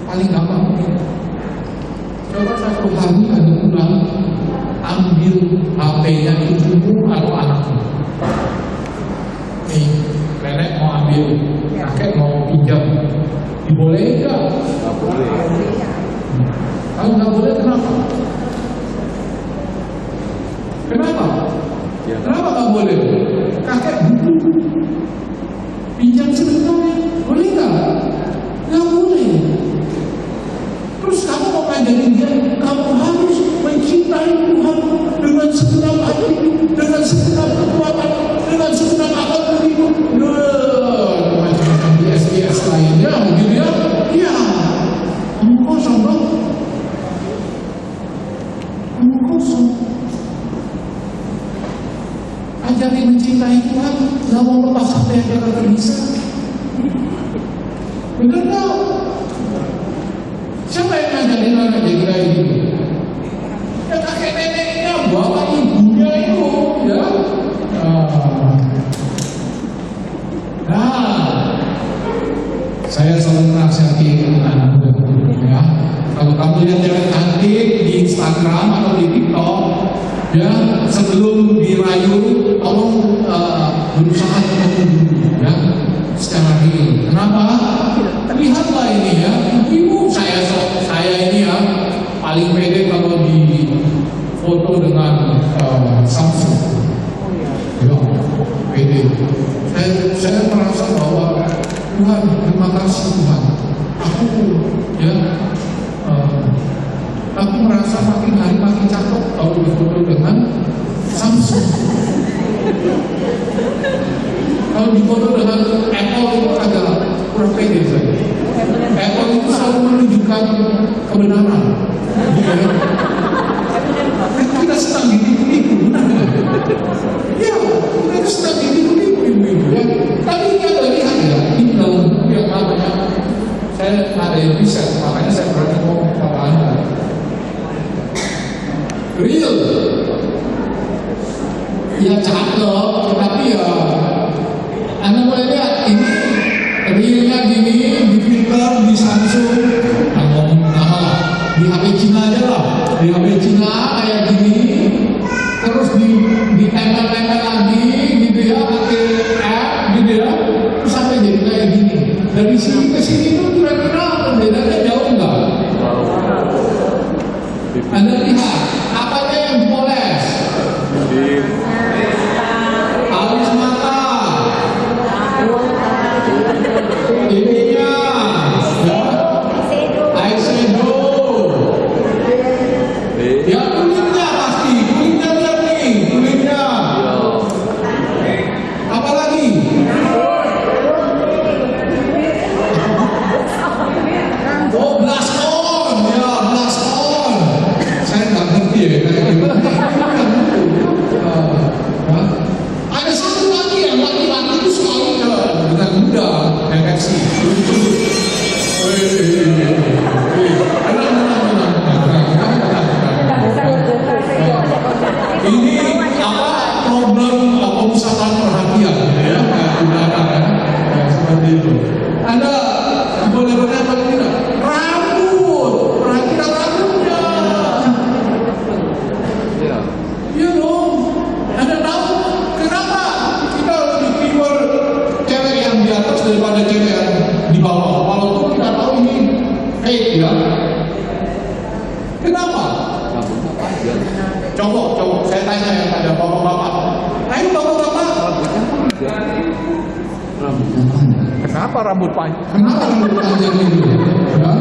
paling gampang. Coba satu hari Anda pulang, ambil HP-nya ibumu atau anakmu. Nih, nenek mau ambil, kakek mau pinjam, dibolehin nggak? Nggak boleh. Kalau nggak boleh, kenapa? Kenapa? Ya. Kenapa nggak boleh? Kakek butuh pinjam sebentar, boleh nggak? Nggak boleh. Terus kamu mau ngajarin dia, kamu harus mencintai Tuhan dengan segenap hati, dengan segenap kekuatan, dengan segenap akal beribu. Macam-macam di SDS lainnya, gitu ya? Iya, kamu kosong dong. Kamu kosong. Ajarin mencintai Tuhan, nggak mau lepas sampai aja kalau bisa. Bener nggak? Siapa yang ngajarin anak jadi kayak gitu? Ya kakek neneknya, bapak ibunya itu, ya. Saya selalu menasihati anak muda, ya. Kalau kamu lihat cewek cantik di Instagram atau di TikTok, ya, sebelum dirayu, tolong berusaha untuk ya, secara real. Kenapa? Lihatlah ini ya, ibu saya ini ya paling pede kalau di foto dengan Samsung. Ya, pede. Saya merasa bahwa Tuhan, terima kasih Tuhan. Aku merasa makin hari makin cakep kalau di foto dengan Samsung. Kalau di foto dengan Apple itu agak kurang pede saja. Apple itu selalu menunjukkan kebenaran. Kita sedang ditipu-tipu. Ya, kita sedang ditipu-tipu. Ya. Tapi ini ada lihat ya, ini dalam buku yang namanya, saya ada yang riset, makanya saya berani ngomong kepada Anda. Real. Ya cakep, tetapi ya Anda boleh lihat ini realnya gini, di Twitter, di Samsung, ngomong di HP Cina aja lah, di HP Cina kayak gini, terus ditempel-tempel lagi, gitu ya, pakai app, gitu ya, terus sampai jadi kayak gini. Dari sini ke sini tuh kira-kira perbedaannya jauh nggak? Anda lihat, apanya yang dipoles? Alis mata, ininya, ya, eyeshadow, ya kulitnya pasti, kulitnya lihat nih, kulitnya. Apa lagi? Oh, blush on, ya blush on. Saya nggak ngerti ya kayak gitu. Ada satu lagi yang laki-laki itu selalu dengan mudah deteksi. Ini apa problem pemusatan perhatian ya, seperti itu. Anda boleh-boleh apa tidak? Rambut, perhatikan rambutnya. Iya dong. Anda tahu kenapa kita lebih prefer cewek yang di atas daripada cewek yang di bawah? Walaupun kita tahu ini fake ya. Kenapa? Coba saya tanya yang pada bapak-bapak. rambutnya panjang. Kenapa rambut panjang? Kenapa rambut panjang itu? Ya?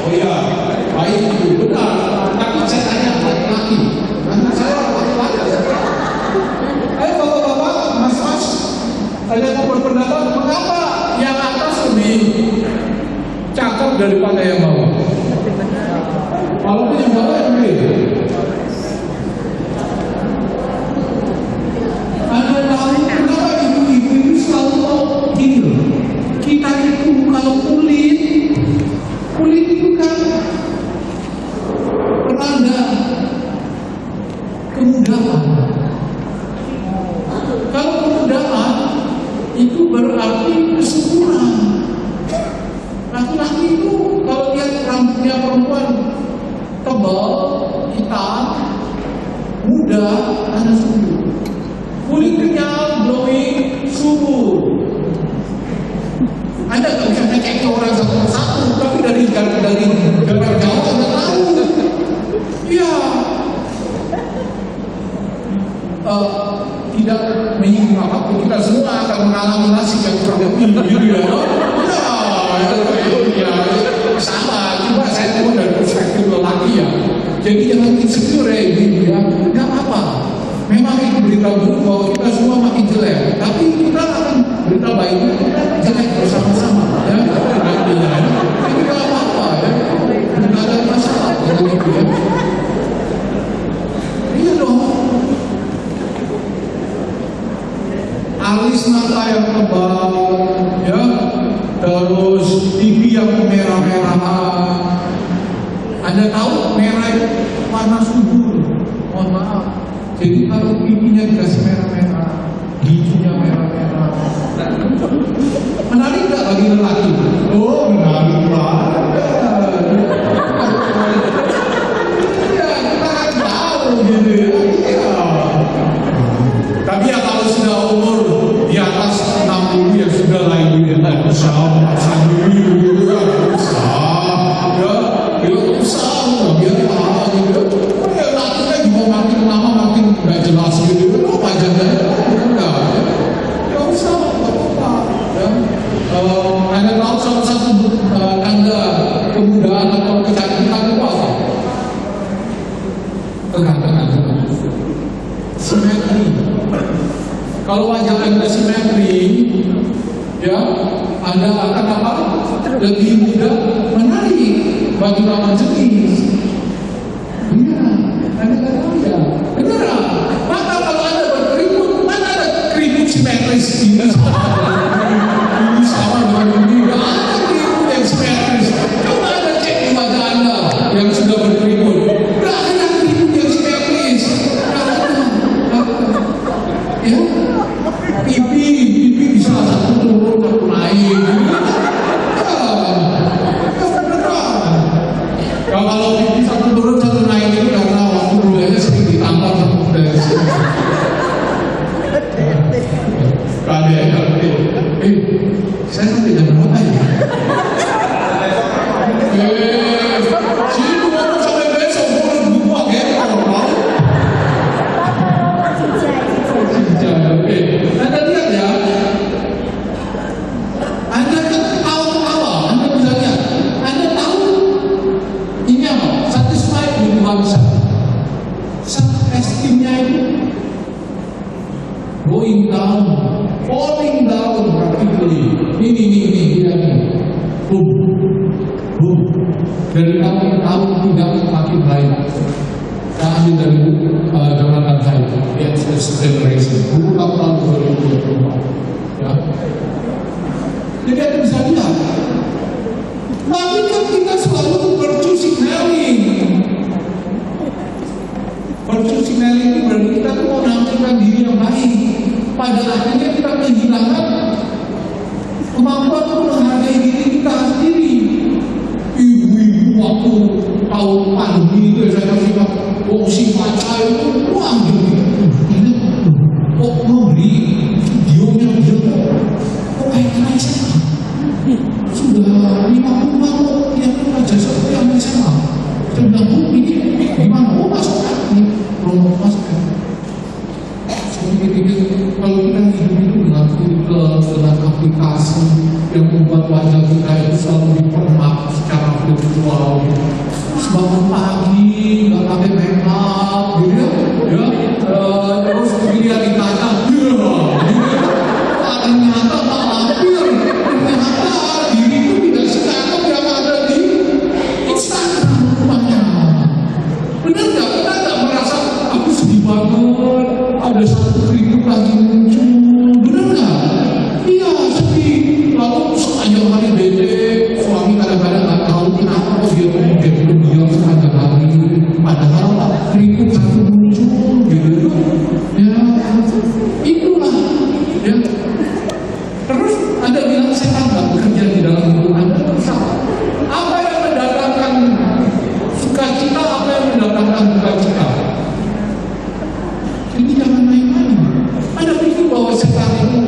Oh iya, baik itu benar. Tapi saya tanya laki-laki. Anak saya laki-laki. Ayo bapak-bapak, mas-mas, ada yang mau berpendapat mengapa yang atas lebih cakep daripada yang bawah? Walaupun yang bawah yang lebih. Anda tahu kenapa ibu-ibu itu selalu mau gini? Kita itu kalau kulit itu kan penanda kemudahan. Kalau kemudahan itu berarti kesuburan. Laki-laki itu kalau lihat rambutnya perempuan tebal, hitam, muda, ada subur. Kulit kenyal, glowing, subur. Anda nggak bisa ngecek orang satu persatu, tapi dari jarak jauh Anda tahu. Iya. Tidak menyinggung apapun, kita semua akan mengalami nasib yang seperti ini, gitu ya. Ya, sama. Cuma saya tahu dari perspektif lelaki ya. Jadi jangan insecure ya, ibu ya. Nggak apa-apa. Memang itu berita buruk bahwa kita semua makin jelek, tapi kita akan berita baiknya kita jelek bersama-sama, ya. Ini nggak apa-apa ya. Nggak ada masalah kalau gitu ya. Iya dong. Alis mata yang tebal, ya, terus pipi yang merah-merahan. Anda tahu merah itu warna subur. Mohon maaf. Jadi kalau pipinya dikasih merah-merah, giginya merah-merah, menarik nggak bagi lelaki? Oh, menarik banget. Ya, kita kan tahu gitu ya. Ya. Tapi ya kalau sudah umur di atas 60 ya sudah lah ini ya usaha dulu ya usaha ya usaha biar gitu ya lakukan juga makin lama makin nggak jelas gitu lo wajahnya enggak ya usaha apa ya Anda tahu salah satu tanda kemudahan atau kecantikan itu apa? Kegantengan, simetri. Kalau wajah Anda simetri, ya Anda akan apa? Lebih mudah menarik bagi lawan jenis. Benar, Anda nggak tahu ya. Benar. Maka kalau Anda berkeriput, mana ada keriput simetris ini sama dengan ini? Nggak ada keriput yang simetris. Coba Anda cek di wajah Anda yang sudah berkeriput. Nggak ada keriput yang simetris. Ya, pipi bisa satu turun satu naik. Ya, kalau pipi satu turun satu naik itu karena waktu dulunya sering ditampar dari sini. Saya sampai jam berapa ya? Sini ngomong sampai besok, ngomong buah gitu. Oke, Anda lihat ya. Anda kan awal-awal, Anda bisa lihat. Anda tahu ini apa? Satisfied with oneself. Self-esteemnya itu going down, falling down rapidly. Ini, lihat ini. Boom. Dari tahun tidak makin baik. Saya ambil dari Jonathan Haidt, Yes Generation, buku tahun 2024. Ya. Jadi Anda bisa lihat. Tapi kan kita selalu virtue signaling. Virtue signaling itu berarti kita tuh mau menampilkan diri yang baik. Pada akhirnya kita kehilangan kemampuan untuk menghargai diri kita sendiri. Ibu-ibu waktu tahun pandemi itu ya saya kasih tahu, oh si pacar itu wah gitu. Kok memberi videonya dia kok kayak SMA? Sudah 50 kok yang aja seperti yang SMA. Saya bilang, ini gimana? Oh masuk kan? Belum masuk kan? aplikasi yang membuat wajah kita itu selalu dipermak secara virtual. Terus bangun pagi nggak pakai make up, gitu ya, terus kemudian ditanya, ternyata mampir, ternyata diri itu tidak secakap yang ada di Instagram rupanya. Benar nggak merasa aku sedih banget, ada satu keriput lagi muncul, benar nggak? Iya sedih. Lalu sepanjang hari bete, suami kadang-kadang nggak tahu kenapa kok dia diam sepanjang hari, padahal keriput satu muncul, gitu. Ya, itulah. Ya. Terus Anda bilang setan nggak bekerja di dalam hidup Anda, terus apa yang mendatangkan sukacita, apa yang mendatangkan sukacita? Jadi jangan main-main. Anda pikir bahwa setan itu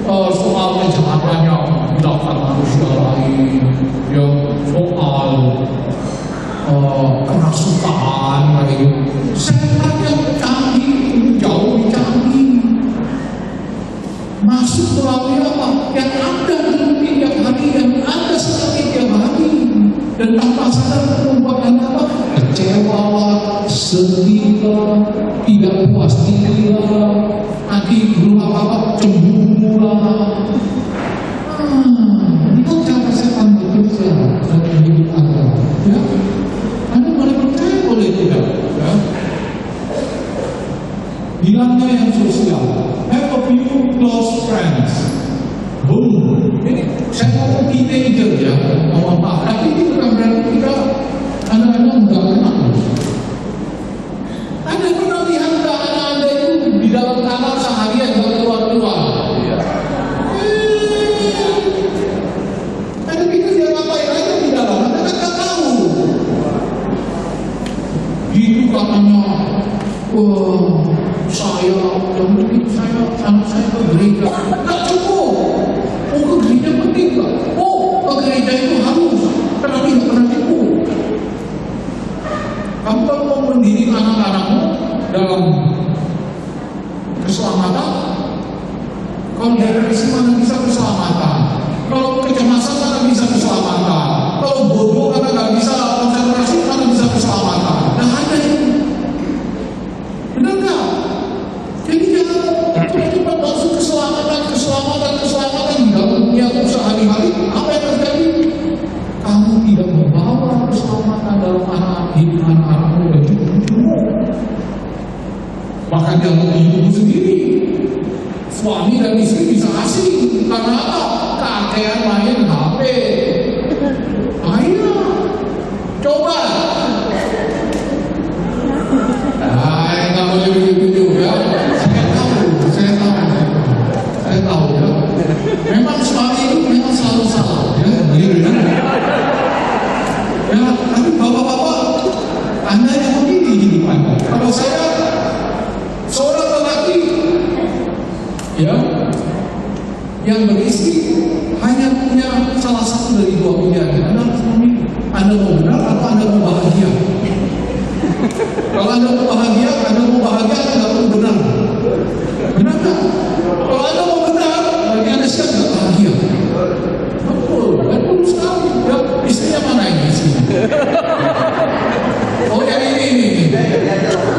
soal kejahatannya dilakukan manusia lain, ya soal kerasukan kayak gitu. Setan yang canggih, jauh lebih canggih. Masuk melalui apa? Yang Anda hidupi tiap hari, yang Anda senangi tiap hari, dan tanpa sadar membuat Anda apa? Kecewa, sedih, tidak puas diri, nanti belum apa-apa cemburu lah. Itu cara setan bekerja dalam hidup Anda. Ya, Anda boleh percaya, boleh tidak. Ya. Bilangnya yang sosial, have a few close friends. Boom. Ini saya ngomong teenager ya, ngomong apa? Tapi ini bukan berarti kita anak-anak enggak kenal. Anda pernah lihat anak Anda itu di dalam kamar seharian enggak keluar-keluar? Iya. Anda pikir dia ngapain aja di dalam? Anda kan nggak tahu. Gitu katanya. Saya, yang penting anak saya ke gereja. Nggak cukup. Ke gereja penting nggak? Ke gereja itu harus. Karena tidak pernah tipu. Kamu kalau mau mendidik anak-anakmu dalam keselamatan, kalau depresi mana bisa keselamatan, kalau kecemasan mana bisa keselamatan, kalau bodoh karena nggak bisa konsentrasi mana bisa keselamatan. Nah ada itu. Benar nggak? Jadi jangan cepat-cepat masuk keselamatan di dalam dunia sehari-hari. Apa yang terjadi? Kamu tidak membawa keselamatan dalam hidup anak-anakmu dan cucu-cucumu. Bahkan dalam hidupmu sendiri, suami dan istri bisa asing. Karena apa? Kakean main HP. Ayo, coba. Nggak boleh begitu juga. Saya tahu ya. Memang suami itu memang selalu salah, ya, begitu ya. Ya, tapi bapak-bapak, Anda yang memilih hidup Anda. Kalau saya seorang lelaki, ya, yang beristri hanya punya salah satu dari dua pilihan. Anda harus memilih. Anda mau benar atau Anda mau bahagia? Kalau Anda mau bahagia, Anda nggak perlu benar. Benar nggak? Kalau Anda mau benar, berarti Anda siap nggak bahagia? Betul sekali. Ya, istrinya mana ini istrinya? Oh yang ini.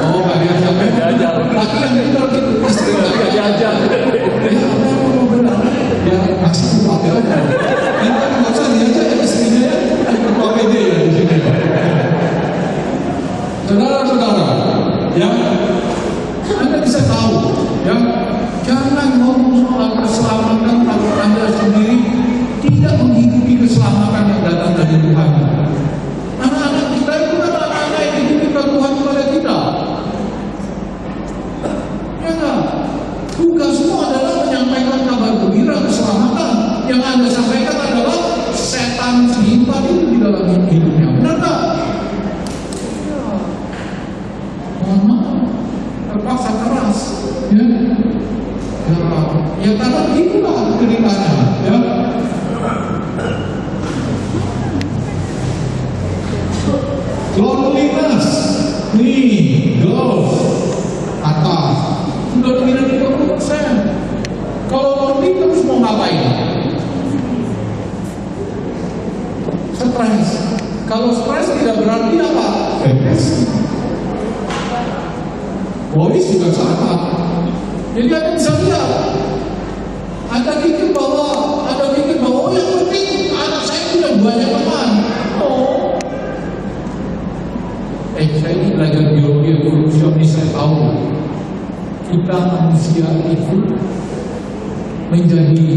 Oh nggak diajak. Laki yang benar gitu, istri nggak diajak. Ya Anda mau benar, ya kasih pakai aja. Anda nggak usah diajak istrinya, pakai dia ya di sini. Saudara-saudara, ya, Anda bisa tahu, ya, jangan ngomong soal keselamatan kalau Anda sendiri tidak menghidupi keselamatan yang datang dari Tuhan. Anak-anak kita itu kan anak-anak yang dititipkan Tuhan kepada kita. Ya enggak? Tugasmu adalah menyampaikan kabar gembira keselamatan. Yang Anda sampaikan adalah setan simpan itu di dalam hidupnya. Benar enggak? Terpaksa keras, ya, ya karena itulah ceritanya, ya. Loneliness, nih, girls, atas, sudah lebih dari 20%. Kalau lonely terus mau ngapain? Boris juga sama. Jadi Anda bisa lihat, Anda pikir bahwa oh yang penting anak saya punya banyak teman. Oh, saya ini belajar biologi evolusionis, saya tahu kita manusia itu menjadi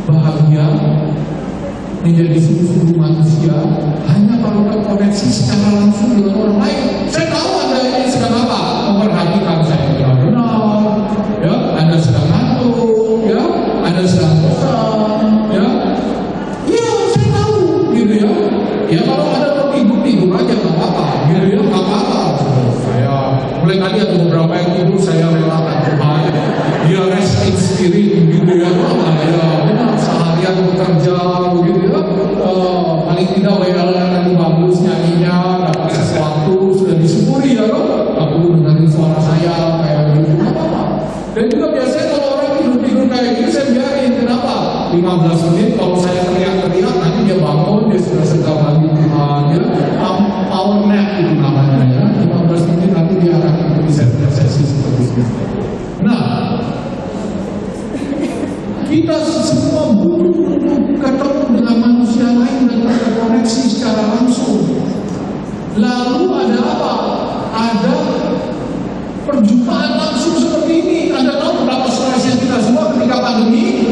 bahagia, menjadi sungguh-sungguh manusia hanya kalau terkoneksi secara langsung dengan orang lain. Saya tahu Anda ini sedang apa? Memperhatikan saya benar-benar, ya, Anda sedang ngantuk, ya, Anda sedang bosan, ya, saya tahu, gitu ya. Ya kalau Anda mau tidur aja nggak apa-apa, gitu ya, nggak apa-apa. Saya mulai tadi ada beberapa yang tidur, saya relakan Tuhan, dia rest in spirit, gitu ya. Ya benar, seharian bekerja, gitu ya. Paling tidak WL tadi bagus nyanyinya, dapat sesuatu sudah disyukuri ya loh. Nggak perlu dengerin suara saya kayak gitu, nggak apa-apa. Dan juga biasanya kalau orang tidur kayak gitu saya biarin, kenapa? 15 menit kalau saya teriak-teriak nanti dia bangun, dia sudah segar lagi Tuhan ya. Power nap itu namanya ya. 15 menit nanti dia akan ikuti sesi seperti itu. Nah, kita semua butuh ketemu dengan manusia lain dan terkoneksi secara langsung. Lalu ada apa? Ada perjumpaan langsung seperti ini. Anda tahu berapa stresnya kita semua ketika pandemi?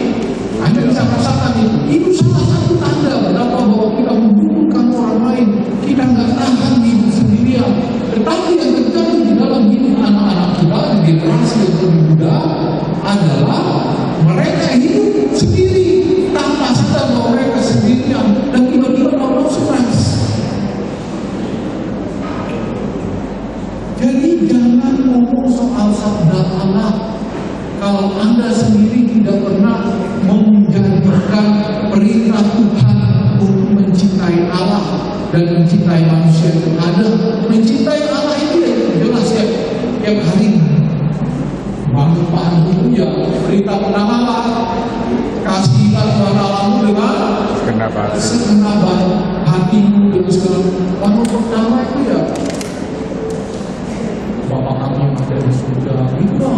Anda bisa rasakan itu. Itu salah satu tanda betapa bahwa kita membutuhkan orang lain. Kita nggak tahan hidup sendirian. Tetapi yang terjadi di dalam hidup anak-anak kita, di generasi yang lebih muda, adalah mereka hidup sendiri tanpa sadar bahwa mereka sendirian dan tiba-tiba mereka stres. Jadi jangan ngomong soal sabda Allah kalau Anda sendiri tidak pernah menjadikan perintah Tuhan untuk mencintai Allah dan mencintai manusia yang ada. Mencintai Allah itu ya jelas ya, tiap hari bangun pagi itu ya perintah pertama apa? Kasihlah Tuhan Allahmu dengan segenap hatimu dengan segala. Bangun pertama itu ya Bapa kami yang ada di surga. Itu.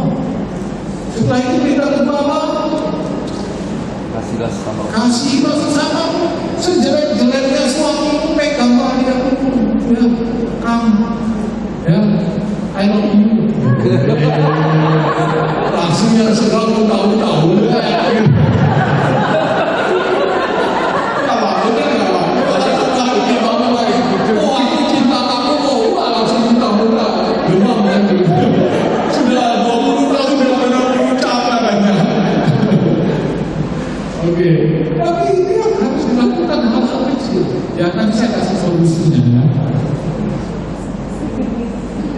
Setelah itu perintah kedua apa? Kasihlah sesama. Sejelek-jeleknya suami pegang dia ya, kamu ya, I love you. Langsung yang sedang tahu-tahu ya. Oke, tapi ini yang harus dilakukan hal-hal kecil. Ya, nanti saya kasih solusinya ya.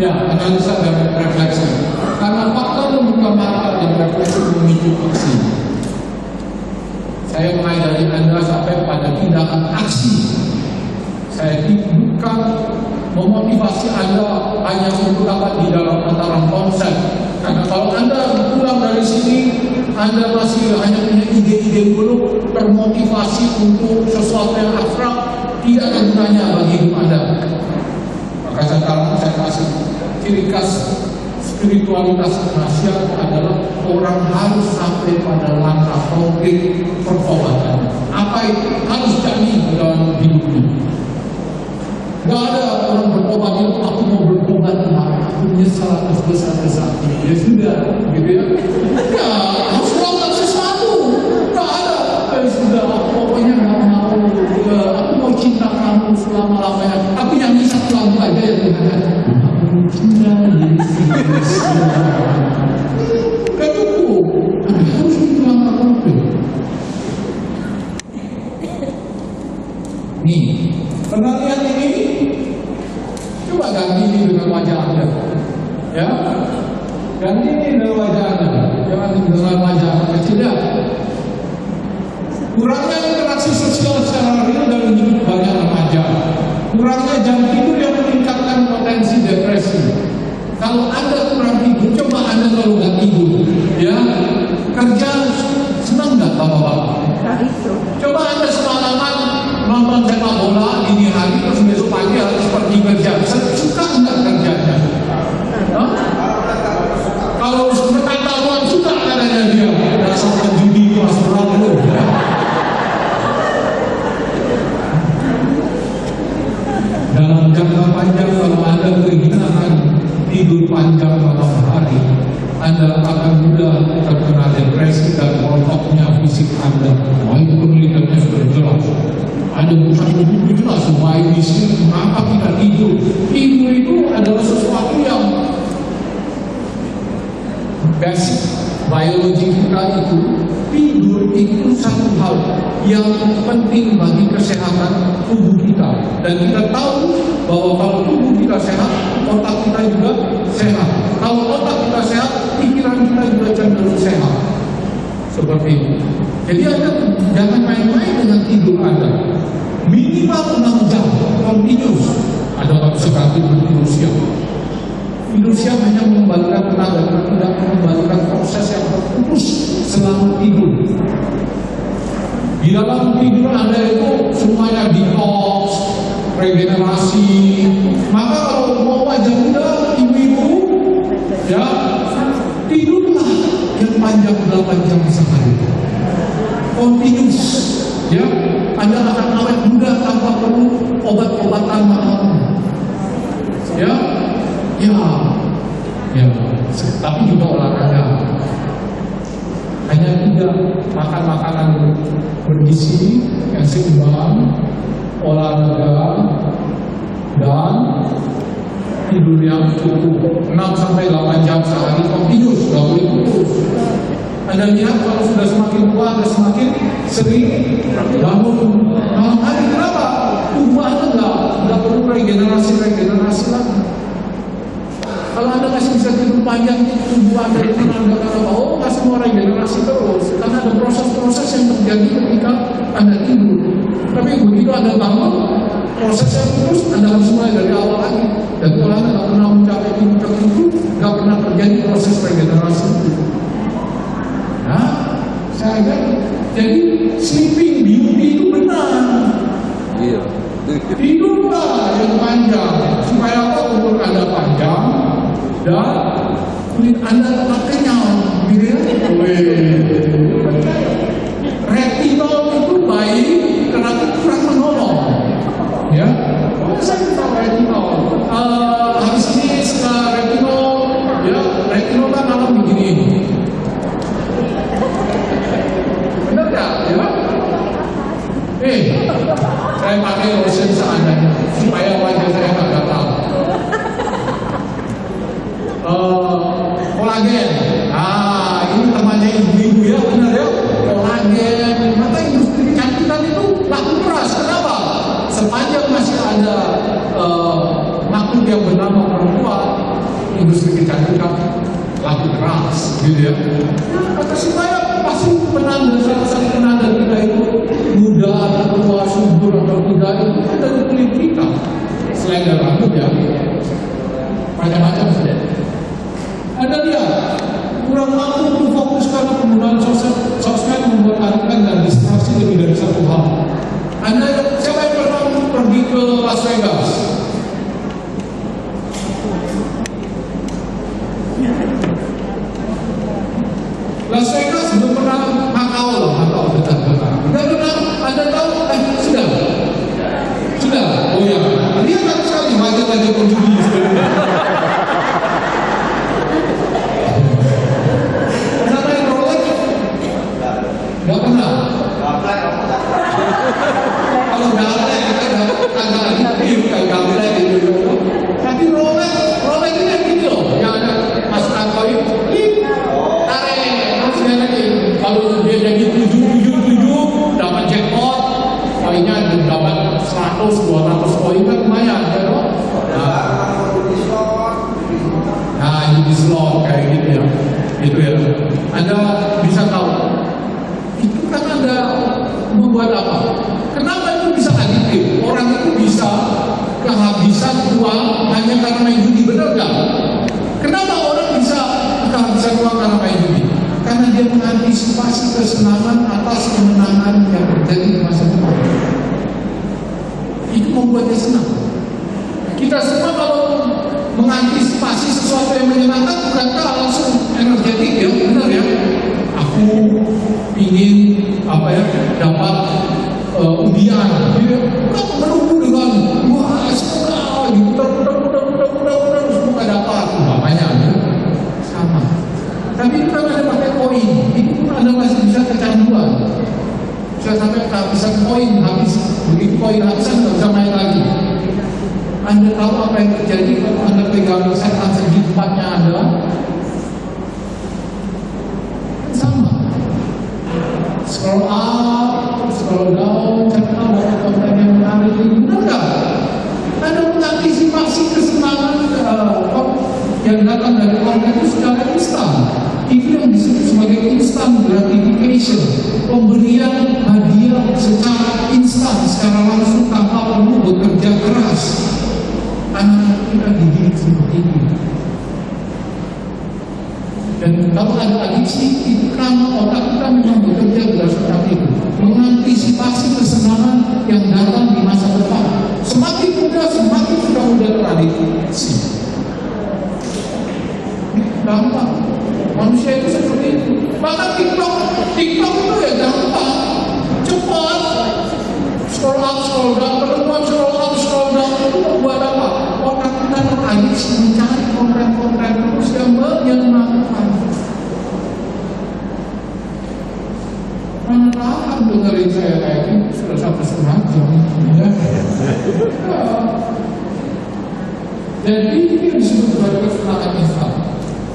Ya, analisa dan refleksi. Karena faktor membuka mata dan refleksi memicu aksi. Saya mengajari Anda sampai pada tindakan aksi. Saya bukan memotivasi Anda hanya untuk dapat di dalam tataran konsep. Karena kalau Anda pulang dari sini, Anda masih hanya punya ide-ide buruk, termotivasi untuk sesuatu yang abstrak, tidak ada gunanya bagi hidup Anda. Maka sekarang saya kasih ciri khas spiritualitas manusia adalah orang harus sampai pada langkah konkret pertobatan. Apa itu harus jadi dalam hidupnya? Gak ada orang bertobat itu, aku mau bertobat, aku menyesal atas dosa-dosa ini. Ya sudah, gitu ya. Ya, harus melakukan sesuatu. Gak ada. Ya sudah, pokoknya gak mau. Aku mau cinta kamu selama-lamanya. Aku nyanyi satu lagu aja ya Tuhan. Aku cinta Yesus. Gak cukup. Harus itu langkah konkret. Nih, pernah lihat ini? Coba ganti ini dengan wajah Anda, ya. Ganti ini dengan wajah Anda, jangan dengan wajah anak kecil ya. Kurangnya interaksi sosial secara real dalam hidup banyak remaja. Kurangnya jam tidur yang meningkatkan potensi depresi. Kalau Anda kurang tidur, coba Anda kalau nggak tidur, ya. Kerja senang nggak bapak-bapak? Coba Anda semalaman nonton sepak bola dini hari terus besok pagi harus pergi kerja. Suka nggak kerjanya? panjang malam hari, Anda akan mudah terkena depresi dan rontoknya fisik Anda. Wah, itu penelitiannya sudah jelas. Ada bukan begitu jelas why we sleep, kenapa kita tidur. Tidur itu adalah sesuatu yang basic biologi kita itu. Tidur itu satu hal yang penting bagi kesehatan tubuh kita, dan kita tahu bahwa kalau tubuh kita sehat, otak kita juga sehat. Kalau otak kita sehat, pikiran kita juga cenderung sehat. Seperti itu. Jadi Anda jangan main-main dengan tidur Anda. Minimal 6 jam continuous. Ada sekali tidur siang. Tidur siang hanya mengembalikan tenaga, tidak mengembalikan proses yang terputus selama tidur. Di dalam tidur Anda itu semuanya detox, regenerasi. Maka kalau mau wajah muda, ibu-ibu, ya tidurlah yang panjang 8 jam sehari. Continuous, ya. Anda akan awet muda tanpa perlu obat-obatan mahal. Ya. Ya, tapi juga olahraga. Hanya tidak makan makanan bergizi yang seimbang, olahraga, dan tidur yang cukup 6-8 jam sehari continuous, nggak boleh putus. Anda lihat kalau sudah semakin tua, Anda semakin sering bangun malam hari. Kenapa? Tubuh Anda nggak perlu regenerasi lagi. Kalau Anda masih bisa tidur panjang, tubuh Anda itu Anda kata, oh nggak semua regenerasi terus, karena ada proses-proses yang terjadi ketika Anda tidur. Tapi begitu Anda bangun, prosesnya terus, Anda harus mulai dari awal lagi. Dan kalau Anda nggak pernah mencapai tidur tertentu, nggak pernah terjadi proses regenerasi itu. Nah, saya agak jadi sleeping beauty itu benar. Iya. Tidurlah yang panjang supaya apa? Umur Anda panjang dan kulit Anda tetap kenyal, gitu ya. Retinol itu baik karena itu kurang menolong, ya. Saya tahu retinol. Habis ini setelah retinol, ya retinol kan alam begini. Benar nggak? Ya. Saya pakai lotion seadanya supaya wajah saya nggak gatal. Kolagen, ini temannya ibu-ibu ya, benar ya. Kolagen, maka industri kecantikan itu laku keras. Kenapa? Sepanjang masih ada makhluk yang bernama perempuan, industri kecantikan laku keras, gitu ya. Kata supaya pasti penanda, salah satu penanda kita itu muda atau tua, subur atau tidak itu kan dari kulit kita. Selain dari rambut ya, macam-macam saja. Ada dia kurang mampu untuk fokus karena penggunaan sosmed membuat alihkan dan distraksi lebih dari satu hal. Anda siapa yang pernah pergi ke Las Vegas? Las Vegas belum pernah, Macau betul. Nggak pernah, Anda tahu? Sudah. Oh ya, lihat kan sekali wajah penjudi. Pernah main Rolex? Nggak pernah. Kalau gaplek kita agak gaplek gitu. Tapi Rolex ini yang gitu loh, yang ada Mas Anto itu. Kalau dia jadi 7 dapat jackpot, poinnya dapat 100-200 poin kan lumayan ya loh. Nah ini slot kayak gitu ya. Itu ya. Anda bisa tahu. Itu kan Anda membuat apa? Kenapa itu bisa adiktif? Orang itu bisa kehabisan uang hanya karena main judi, benar nggak? Kenapa orang bisa kehabisan uang karena main judi? Karena dia mengantisipasi kesenangan atas kemenangan yang terjadi di masa depan. Itu membuat dia senang. Kita semua kalau mengantisipasi sesuatu yang menyenangkan, bukankah langsung energetik ya, benar ya? Aku ingin dapat undian, gitu. Menunggu dengan wah semoga, gitu, mudah-mudahan semoga dapat, umpamanya. Sudah sampai kehabisan koin, habis. Begitu koin habisan nggak bisa main lagi. Anda tahu apa yang terjadi kalau Anda pegang setan segi tempatnya Anda? Sama. Scroll up, scroll down, cari tahu konten yang menarik ini. Benar nggak? Anda mengantisipasi kesenangan yang datang dari konten itu secara instan. Itu yang disebut sebagai instant gratification, pemberian hadiah secara instan, secara langsung tanpa perlu bekerja keras. Anak kita dididik seperti ini. Dan kalau ada adiksi, itu karena otak kita memang bekerja berdasarkan itu, mengantisipasi kesenangan yang datang di masa depan. Semakin muda, semakin sudah mudah teradiksi. Gampang. Manusia itu seperti itu. Maka TikTok itu ya gampang, cepat. Scroll up, scroll down, perempuan scroll up, scroll down itu membuat apa? Otak kita teradiksi mencari konten-konten terus yang menyenangkan. Mana tahan dengerin saya kayak ini sudah sampai setengah jam. Ya. Jadi ini yang disebut sebagai kesenangan instan.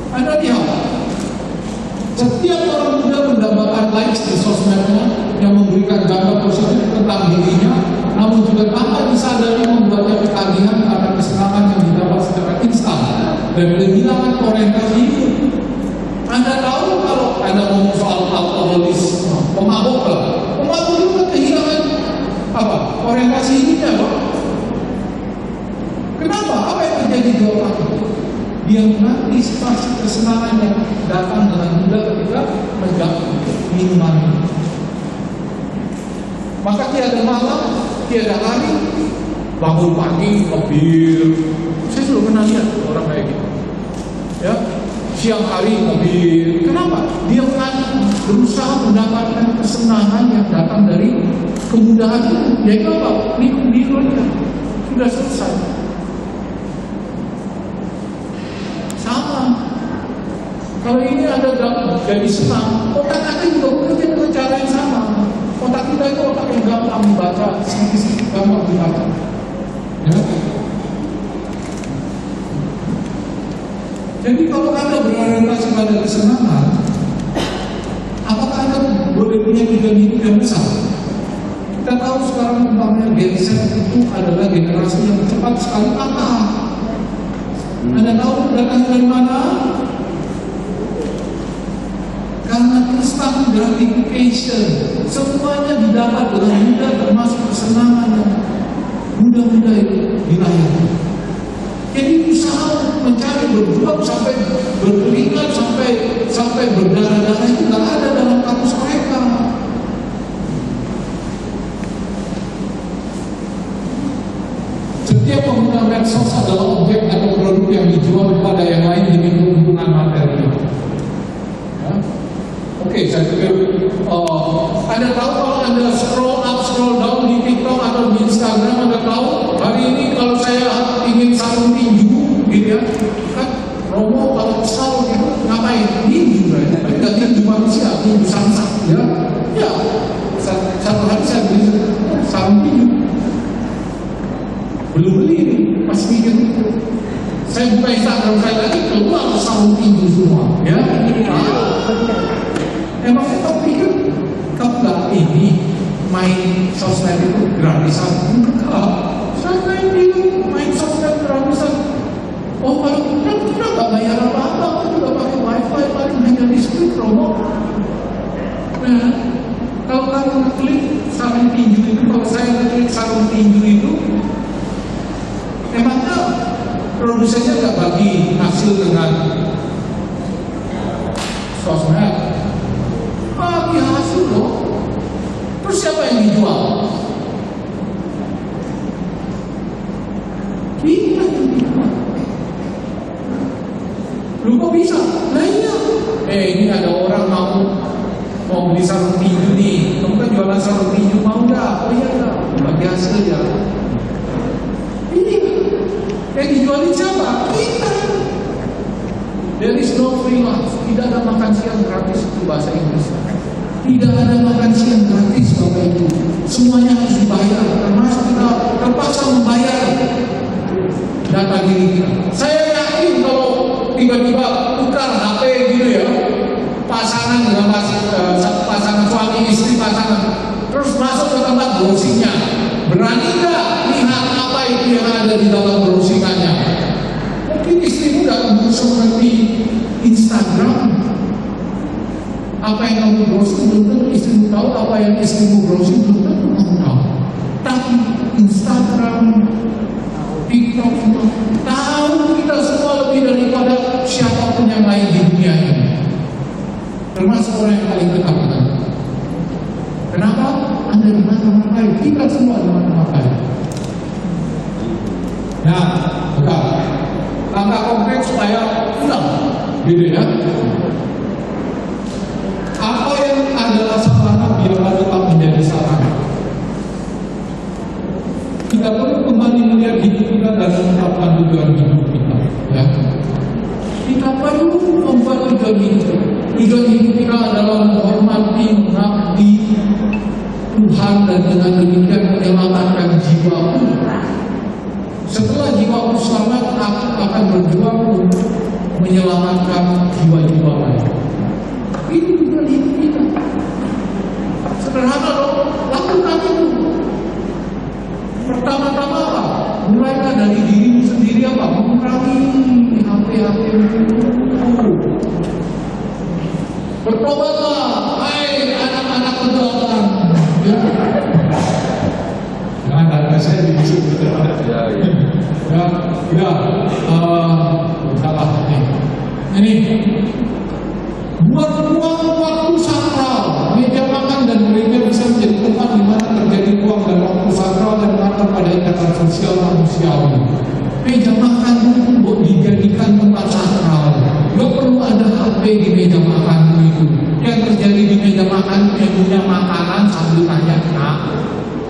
Anda lihat, setiap orang muda mendapatkan likes di sosmednya yang memberikan gambar positif tentang dirinya, namun juga tanpa disadari membuatnya ketagihan karena kesenangan yang didapat secara instan dan kehilangan orientasi hidup. Anda tahu kalau Anda ngomong soal alkoholis, pemabuk juga kehilangan apa? Orientasi hidupnya, Pak. Kenapa? Apa yang terjadi di otak itu? Dia mengantisipasi kesenangan yang datang dengan mudah ketika minuman. Maka tiada malam, tiada hari, bangun pagi, ngebir. Saya sudah pernah lihat orang kayak gitu. Ya, siang hari ngebir. Kenapa? Dia berusaha mendapatkan kesenangan yang datang dari kemudahan itu. Yaitu apa? Minum birnya. Sudah selesai. Kalau ini ada jadi senang, otak kita juga bekerja dengan cara yang sama. Otak kita itu otak yang gampang dibaca, sedikit gampang dibaca. Ya. Jadi kalau Anda berorientasi pada kesenangan, apakah Anda boleh punya tujuan hidup yang besar? Kita tahu sekarang umpamanya Gen Z itu adalah generasi yang cepat sekali patah. Anda tahu datang dari mana? Karena instant gratification, semuanya didapat dengan mudah, termasuk kesenangan yang mudah-mudah itu dilayani. Jadi usaha mencari, berjuang sampai berkeringat, sampai berdarah-darah itu tidak ada dalam kamus mereka. Setiap pengguna medsos adalah objek atau produk yang dijual kepada yang lain demi keuntungan materi. Oke, saya pikir Anda tahu kalau Anda scroll up, scroll down di TikTok atau di Instagram, Anda tahu hari ini kalau saya ingin sarung tinju, gitu ya, kan Romo kalau kesal gitu ngapain? Tinju, tapi nggak tinju manusia, tinju samsak, ya, ya. Satu hari saya beli sarung tinju, belum beli nih, masih mikir itu. Saya buka Instagram saya lagi keluar sarung tinju semua, ya. Emangnya kamu pikir kamu nggak ini main sosmed itu gratisan? Enggak. Siapa yang bilang main sosmed gratisan? Oh, kalau kita nggak bayar apa-apa, kita juga pakai wifi, paling hanya listrik promo. Nah, kalau kamu klik sarung tinju itu, kalau saya klik sarung tinju itu, emangnya produsennya nggak bagi hasil dengan sosmed? Bagi hasil loh. Terus siapa yang dijual? Kita yang dijual. Lu kok bisa? Nah iya. Ini ada orang mau beli sarung tinju nih. Kamu kan jualan sarung tinju, mau nggak? Oh iya nggak. Bagi hasil ya. Ini yang dijualin siapa? Kita. There is no free lunch. Tidak ada makan siang gratis, itu bahasa Inggris. Tidak ada makan siang gratis Bapak Ibu. Semuanya harus dibayar, termasuk kita terpaksa membayar data diri kita. Saya yakin kalau tiba-tiba tukar HP gitu ya, pasangan dengan pasangan suami istri pasangan, terus masuk ke tempat browsingnya, berani nggak lihat apa itu yang ada di dalam browsingannya? Mungkin istrimu nggak seperti Instagram. Apa yang kamu browsing belum tentu istrimu tahu, apa yang istrimu browsing belum tentu kamu tahu. Tapi Instagram, TikTok itu tahu kita semua lebih daripada siapapun yang lain di dunia ini. Termasuk orang yang paling dekat dengan kita. Kenapa? Anda dimata-matai, kita semua dimata-matai. Nah, betul. Langkah konkret supaya pulang, gitu ya. Apa yang adalah sarana biarlah tetap menjadi sarana. Kita perlu kembali melihat hidup kita dan menetapkan tujuan hidup kita. Ya. Kita perlu membuat tujuan hidup. Tujuan hidup kita adalah menghormati, mengabdi Tuhan dan dengan demikian menyelamatkan jiwaku. Setelah jiwaku selamat, aku akan berjuang untuk menyelamatkan jiwa-jiwa lain. Ini tujuan hidup kita. Sederhana loh, lakukan itu. Pertama-tama apa? Mulailah dari dirimu sendiri apa? Mengurangi HP itu. Bertobatlah, hai anak-anak kegelapan. Ya. Jangan ada saya dibisik gitu. Ya, salah nih. Ini buat waktu sakral, meja makan dan gereja bisa menjadi tempat di mana terjadi ruang dan waktu sakral dan mengantar pada ikatan sosial manusiawi. Meja makan itu dijadikan tempat sakral. Gak perlu ada HP di meja makan itu. Yang terjadi di meja makan menunya makanan sambil tanya, nak,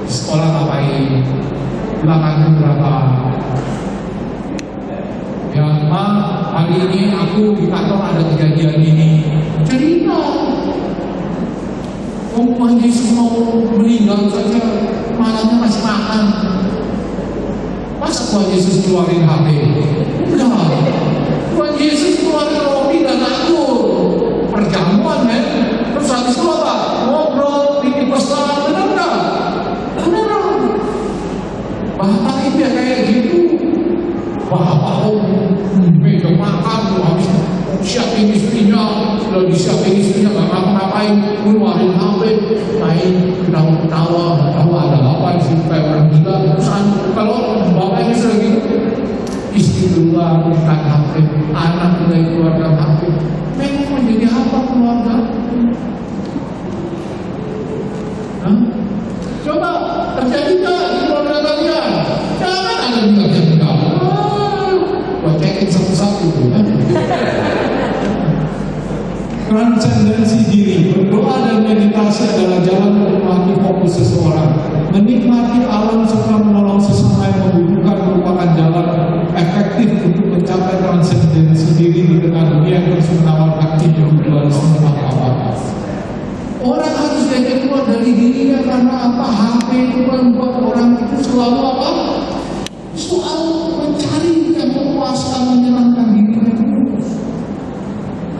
di sekolah ngapain? Belakangnya berapa? Ya, Ma, hari ini aku di kantor ada kejadian ini. Cerita. Tuhan Yesus mau meninggal saja, malamnya masih makan. Masa Tuhan Yesus keluarin HP? Enggak. Tuhan Yesus keluarin roti dan anggur. Perjamuan ya. Terus habis itu apa? Ngobrol, bikin pesta, benar enggak? Benar. Bapak itu ya kayak gitu. Bapak meja makan, habis siapin istrinya, sudah disiapin istrinya, gak ngapa-ngapain, ngeluarin HP, main ketawa-ketawa, tahu ada apa sih, kayak orang gila. Terusan kalau bapaknya sudah gitu, istri keluar bukan HP, anak mulai keluarkan HP. Memang menjadi apa keluarga? Coba terjadi gak di keluarga kalian? Jangan ada yang cekin satu-satu. Transcendensi diri, berdoa dan meditasi adalah jalan menikmati fokus seseorang. Menikmati alam serta menolong sesama yang membutuhkan merupakan jalan efektif untuk mencapai transcendensi diri di tengah dunia yang terus menawarkan individualisme apa-apa. Orang harus diajak keluar dari dirinya karena apa? HP itu membuat orang itu selalu apa? Soal mencari yang memuaskan, menyenangkan dirinya terus.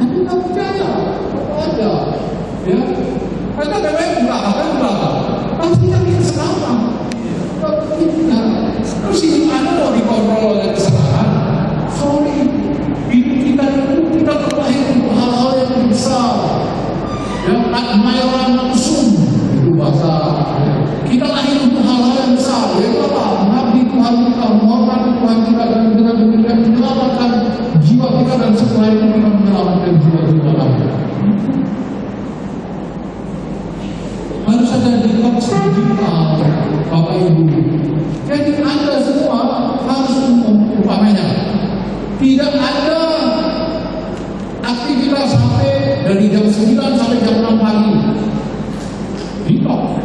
Anda nggak percaya? Apa ada? Ya, Anda memang berapa? Pasti cari kesenangan. Tidak. Terus hidup Anda mau dikontrol oleh kesenangan? Sorry, hidup kita itu kita terlahir untuk hal-hal yang besar. Ya, admiran usum itu bahasa. Kita lahir untuk hal-hal yang besar. Yaitu apa? Mengabdi Tuhan kita, menghormati Tuhan kita, dan dengan demikian menyelamatkan jiwa kita, dan setelah itu kita menyelamatkan jiwa-jiwa lain. Harus ada detox digital, Bapak Ibu. Jadi Anda semua harus umpamanya tidak ada aktivitas sampai dari jam 9 sampai jam 6 pagi. Detox.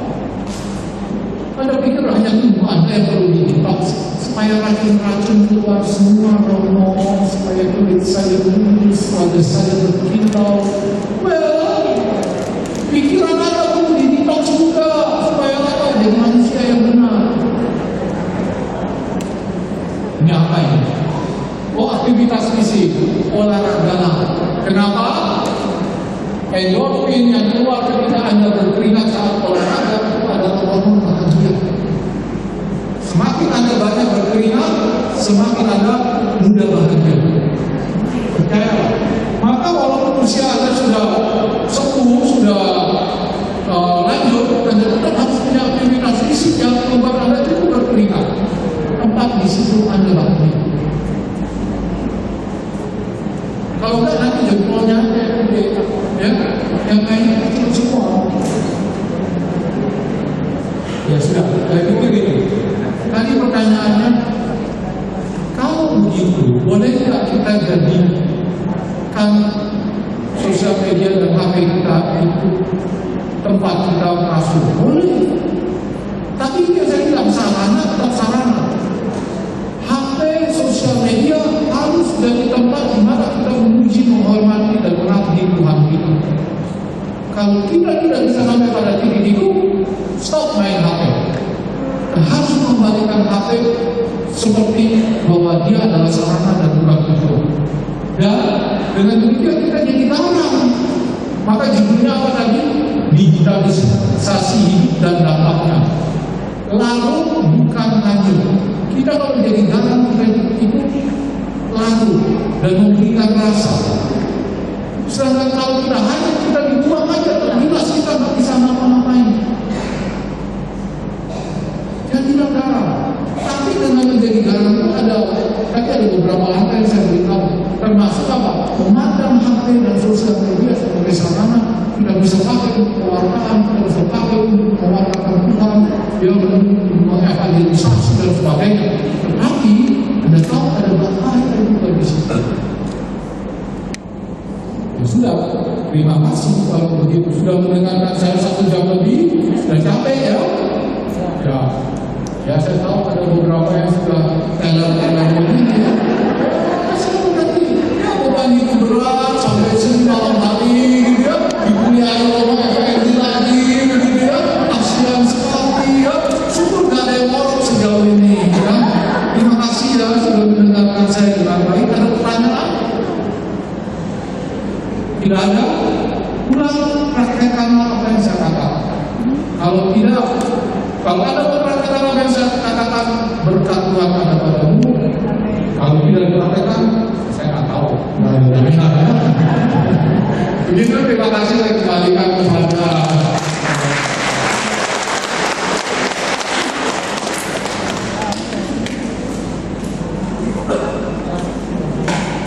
Anda pikir hanya tubuh Anda yang perlu detox supaya racun-racun keluar semua, romo, supaya kulit saya mulus, wajah saya berkilau. Well, pikiran aktivitas fisik, olahragalah. Kenapa? Endorfin yang keluar ketika Anda berkeringat saat olahraga itu adalah hormon bahagia. Semakin Anda banyak berkeringat, semakin Anda mudah bahagia. Percayalah. Maka walaupun usia Anda sudah sepuh, sudah lanjut, Anda tetap harus punya aktivitas fisik yang membuat Anda cukup berkeringat. Tempat di situ Anda bahagia. Kalau enggak nanti jempolnya ya, yang lain kecil semua. Ya sudah, saya pikir itu. Tadi pertanyaannya, kalau begitu, boleh nggak kita jadikan sosial media dan HP kita itu tempat kita masuk? Boleh. Tapi ini saya bilang sarana tetap sarana. HP, sosial media harus jadi tempat di mana kita memuji, menghormati dan mengabdi Tuhan kita. Kalau kita tidak bisa sampai pada titik itu, stop main HP. Dan harus mengembalikan HP seperti bahwa dia adalah sarana dan bukan tujuan. Dan dengan demikian kita jadi larang. Maka judulnya apa tadi? Digitalisasi hidup dan dampaknya. Lalu bukan lanjut. Kita kalau menjadi garam kita itu lalu dan memberikan rasa. Sedangkan kalau kita hanya kita dibuang aja, terbilas kita nggak bisa ngapa-ngapain. Jadilah garam. Tapi dengan menjadi garam itu ada beberapa langkah yang saya beritahu. Termasuk apa? Memandang HP dan sosial media sebagai sarana. Tidak bisa pakai untuk pewartaan, tidak bisa pakai untuk mewartakan Tuhan, yang mengevangelisasi dan sebagainya. Tetapi Anda tahu ada bahaya juga di situ. Ya sudah, terima kasih kalau begitu sudah mendengarkan saya 1 jam lebih, sudah capek ya. Ya saya tahu ada beberapa yang sudah teler-teler begini. Saya berarti beban itu berat sampai sini malam hari gitu ya. Dikuliahin sama FND lagi gitu ya. Kasihan sekali ya. Syukur gak ada yang ngorok sejauh ini ya. Terima kasih ya sudah mendengarkan saya dengan baik. Ada pertanyaan? Tidak ada? Ulang praktekkan apa yang saya katakan. Kalau tidak, kalau ada praktekkan apa yang saya katakan, berkat Tuhan ada padamu. Kalau tidak dipraktekkan, saya nggak tahu. Begitu, terima kasih. Saya kembalikan kepada